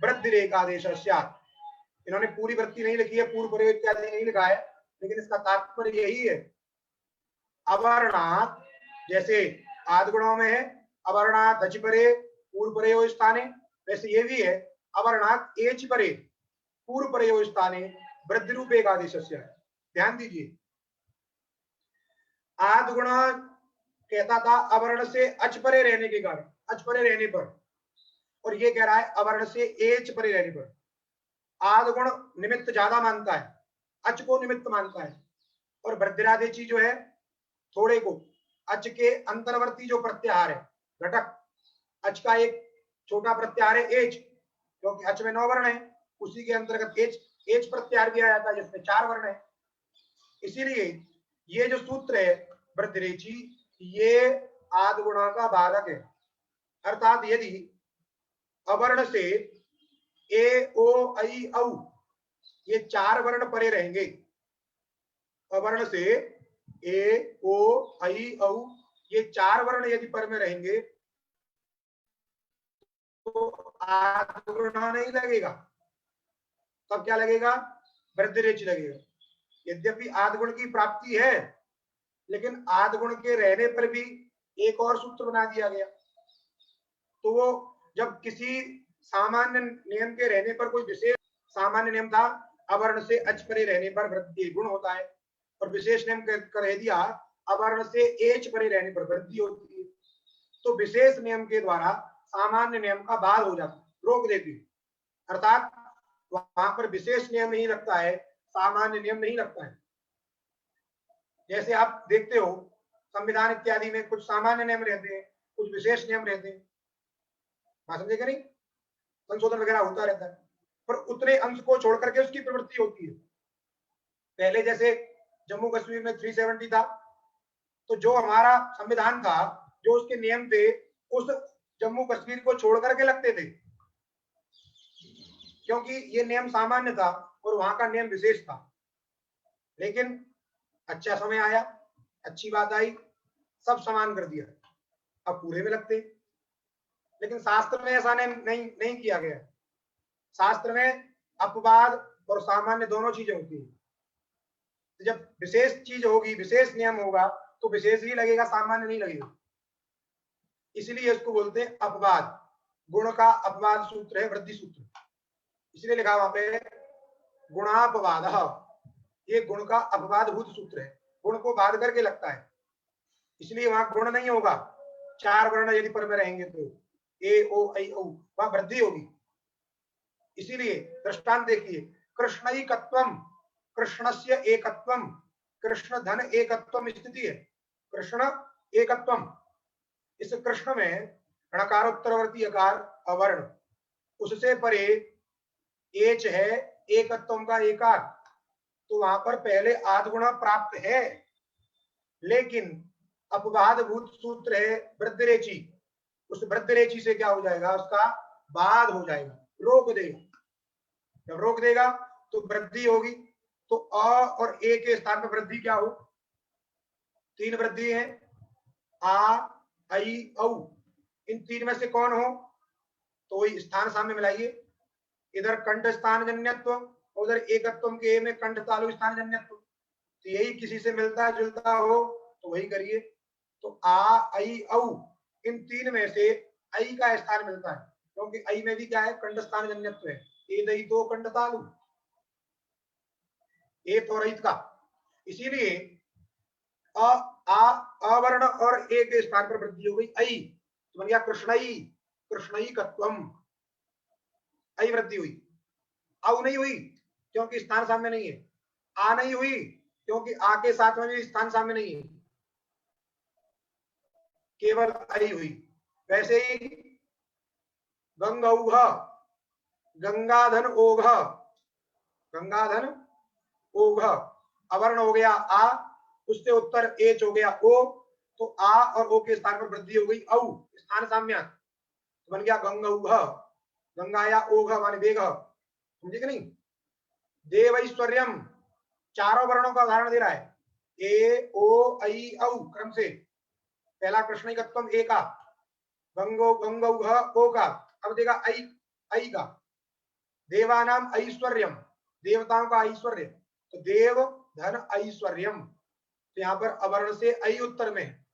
वृद्धि एकादेश। इन्होंने पूरी वृत्ति नहीं लिखी है, पूर्व प्रयोग इत्यादि नहीं लिखा है, लेकिन इसका तात्पर्य यही है। अवर्णात, जैसे आद गुणों में है अवर्णात अच परे पूर्व प्रयोग स्थाने, वैसे ये भी है अवर्णात एच परे पूर्व प्रयोग स्थाने वृद्धि रूप एकादेश। ध्यान दीजिए, आद गुण कहता था अवर्ण से अच परे रहने के कारण, अच परे रहने पर, और ये कह रहा है अवर्ण से एच परे रहने पर। आद गुण निमित्त ज्यादा मानता है, अच को निमित्त मानता है, और वृद्धिरादेची जो है थोड़े को, अच के अंतर्वर्ती जो प्रत्याहार है घटक, अच का एक छोटा प्रत्याहार है एच, क्योंकि अच में 9 वर्ण है, उसी के अंतर्गत एच, एच प्रत्याहार भी आ जाता है जिसमें 4 वर्ण है। इसीलिए ये जो सूत्र है वृद्धिरेची, ये आद गुणा का बाधक है। अर्थात यदि अवर्ण से ए ओ ऐ औ ये 4 वर्ण परे रहेंगे, अवर्ण से ए ओ ऐ औ ये 4 वर्ण यदि पर में रहेंगे तो आद गुणा नहीं लगेगा, तब क्या लगेगा? वृद्धिरेच लगेगा। यद्यपि आद गुण की प्राप्ति है, लेकिन आद गुण के रहने पर भी एक और सूत्र बना दिया गया। तो वो जब किसी सामान्य नियम के रहने पर कोई विशेष, सामान्य नियम था अवर्ण से अच परे रहने पर वृद्धि गुण होता है, और विशेष नियम कह दिया अवर्ण से एच परे रहने पर वृद्धि होती है, तो विशेष नियम के द्वारा सामान्य नियम का बाध हो जाता है, रोक देती है। अर्थात वहां पर विशेष नियम नहीं लगता है, सामान्य नियम नहीं लगता है। जैसे आप देखते हो संविधान इत्यादि में कुछ सामान्य नियम रहते हैं, कुछ विशेष नियम रहते हैं, बात समझे कि नहीं? संशोधन वगैरह होता रहता है। पर उतने अंश को छोड़ करके उसकी प्रवृत्ति होती है। पहले जैसे जम्मू कश्मीर में 370 था, तो जो हमारा संविधान था, जो उसके नियम थे, उस जम्मू कश्मीर को छोड़ करके लगते थे, क्योंकि ये नियम सामान्य था और वहां का नियम विशेष था। लेकिन अच्छा समय आया, अच्छी बात आई, सब समान कर दिया, अब पूरे में लगते। लेकिन शास्त्र में ऐसा नहीं किया गया। शास्त्र में अपवाद और सामान्य दोनों चीजें होती है। तो जब विशेष चीज होगी, विशेष नियम होगा, तो विशेष ही लगेगा, सामान्य नहीं लगेगा। इसलिए इसको बोलते हैं अपवाद। गुण का अपवाद सूत्र है वृद्धि सूत्र, इसलिए लिखा वहां पे गुणापवाद। ये गुण का अपवादभूत सूत्र है, गुण को बाध करके लगता है, इसलिए वहां गुण नहीं होगा। 4 वर्ण यदि पर में रहेंगे तो ए ओ ऐ औ, वहां वृद्धि होगी। इसीलिए दृष्टांत देखिए, कृष्णैकत्वम, कृष्णस्य एकत्वम, कृष्ण धन एकत्वम स्थिति है। कृष्ण एकत्वम, इस कृष्ण में णकारोत्तरवर्ती अकार अवर्ण, उससे परे एच है एकत्वम का एकार, तो वहां पर पहले आधगुणा प्राप्त है। लेकिन अपवादभूत सूत्र है वृद्धिरेचि, उस वृद्धिरेचि से क्या हो जाएगा, उसका बाद हो जाएगा, रोक देगा। जब रोक देगा तो वृद्धि होगी। तो अ और ए के स्थान पर वृद्धि क्या हो, 3 वृद्धि है, आ ऐ औ। इन 3 में से कौन हो, तो वही स्थान सामने मिलाइए। इधर कंठ स्थान जन्यत्व, उधर एकत्व के ए में कंठ तालु स्थान जन्यत्व, तो यही किसी से मिलता जुलता हो तो वही करिए। तो आ ऐ औ, इन 3 में से ऐ का स्थान मिलता है, क्योंकि ऐ में भी क्या है, कंठ स्थान जन्यत्व है। ए दई तो कंठ तालु, ए तो रहित का, इसीलिए अवर्ण और ए के स्थान पर वृद्धि हो गई ऐ, तो बन गया कृष्णई, कृष्णईकत्वम, ऐ वृद्धि हुई। औ नहीं हुई क्योंकि स्थान सामने नहीं है, आ नहीं हुई क्योंकि आ के साथ में भी स्थान सामने नहीं है, केवल ऐ हुई। वैसे ही गंगौघ, गंगाधन ओघ, गंगाधन ओघ, अवर्ण हो गया आ, उससे उत्तर एच हो गया ओ, तो आ और ओ के स्थान पर वृद्धि हो गई औ, स्थान साम्य, तो बन गया गंगौघ, गंगाया ओघ माने वेग, समझे कि नहीं। देवैश्वर्यम, चारों वर्णों का उदाहरण दे रहा है, ए ओ ऐ औ क्रम से। पहला कृष्णैकत्वम ए का, गंगो गंगौघ ओ का, अब देगा ऐ, ऐ का। देवानाम ऐश्वर्यम, देवताओं का ऐश्वर्य, तो देव धन ऐश्वर्यम, तो यहाँ पर अवर्ण से ऐ उत्तर में,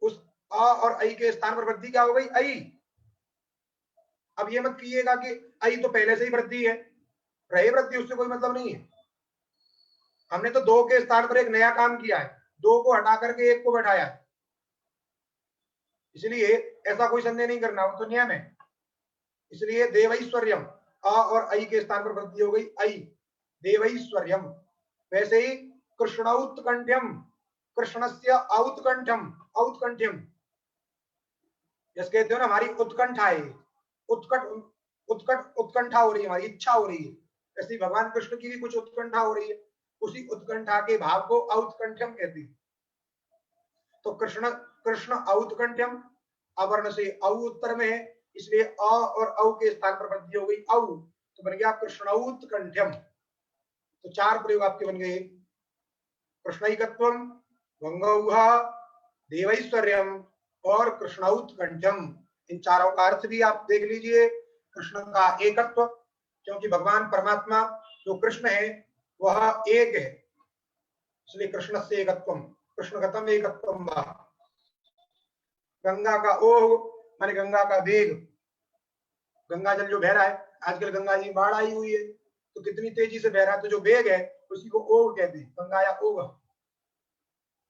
उस अ और ऐ के स्थान पर वृद्धि क्या हो गई, ऐ। अब ये मत कीजिएगा कि ऐ तो पहले से ही वृद्धि है, रहे वृद्धि, उससे कोई मतलब नहीं है। हमने तो 2 के स्थान पर एक नया काम किया है, 2 को हटा करके 1 को बैठाया है, इसलिए ऐसा कोई संदेह नहीं करना, वो तो नियम है। इसलिए देवैश्वर्यम, अ और ऐ के स्थान पर वृद्धि हो गई ऐ, देवैश्वर्यम। वैसे ही कृष्णौत्कंठ्यम, कृष्णस्य औत्कंठम, औत्कंठ्यम, जैसे कहते हो ना हमारी उत्कंठा है, उत्कट उत्कट उत्कंठा हो रही है, हमारी इच्छा हो रही है, ऐसे भगवान कृष्ण की भी कुछ उत्कंठा हो रही है, उसी उत्कंठा के भाव को औत्कंठ्यम कहते हैं। तो कृष्ण कृष्ण औत्कंठ्यम, अवर्ण से औ उत्तर में है, इसलिए अ और औ के स्थान पर वृद्धि हो गई औ, तो बन गया कृष्णौत्कंठ्यम। तो 4 प्रयोग आपके बन गए, कृष्णैकत्वम, गंगौघ, देवैश्वर्यम और कृष्णौत्कंठ्यम। इन चारों का अर्थ भी आप देख लीजिए। कृष्ण का एकत्व, क्योंकि भगवान परमात्मा जो कृष्ण है वह एक है, इसलिए कृष्ण से एकत्वम, कृष्णगतम एकत्वम। गंगा का ओघ माने गंगा का वेग, गंगा जल जो बह रहा है, आजकल गंगा जी बाढ़ आई हुई है तो कितनी तेजी से बह रहा है, तो जो वेग है उसी को ओघ कहते हैं, गंगाया ओघ।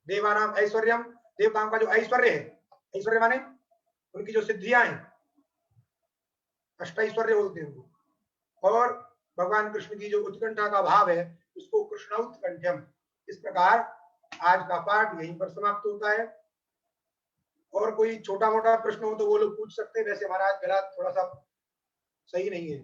देवानाम ऐश्वर्यम, देवताओं का जो ऐश्वर्य है, ऐश्वर्य माने उनकी जो सिद्धियां हैं, अष्टैश्वर्य बोलते हैं उनको। और भगवान कृष्ण की जो उत्कंठा का भाव है उसको कृष्णौत्कंठ्यम। इस प्रकार आज का पाठ यहीं पर समाप्त होता है। और कोई छोटा मोटा प्रश्न हो तो वो लोग पूछ सकते हैं, वैसे हमारा आज गला थोड़ा सा सही नहीं है।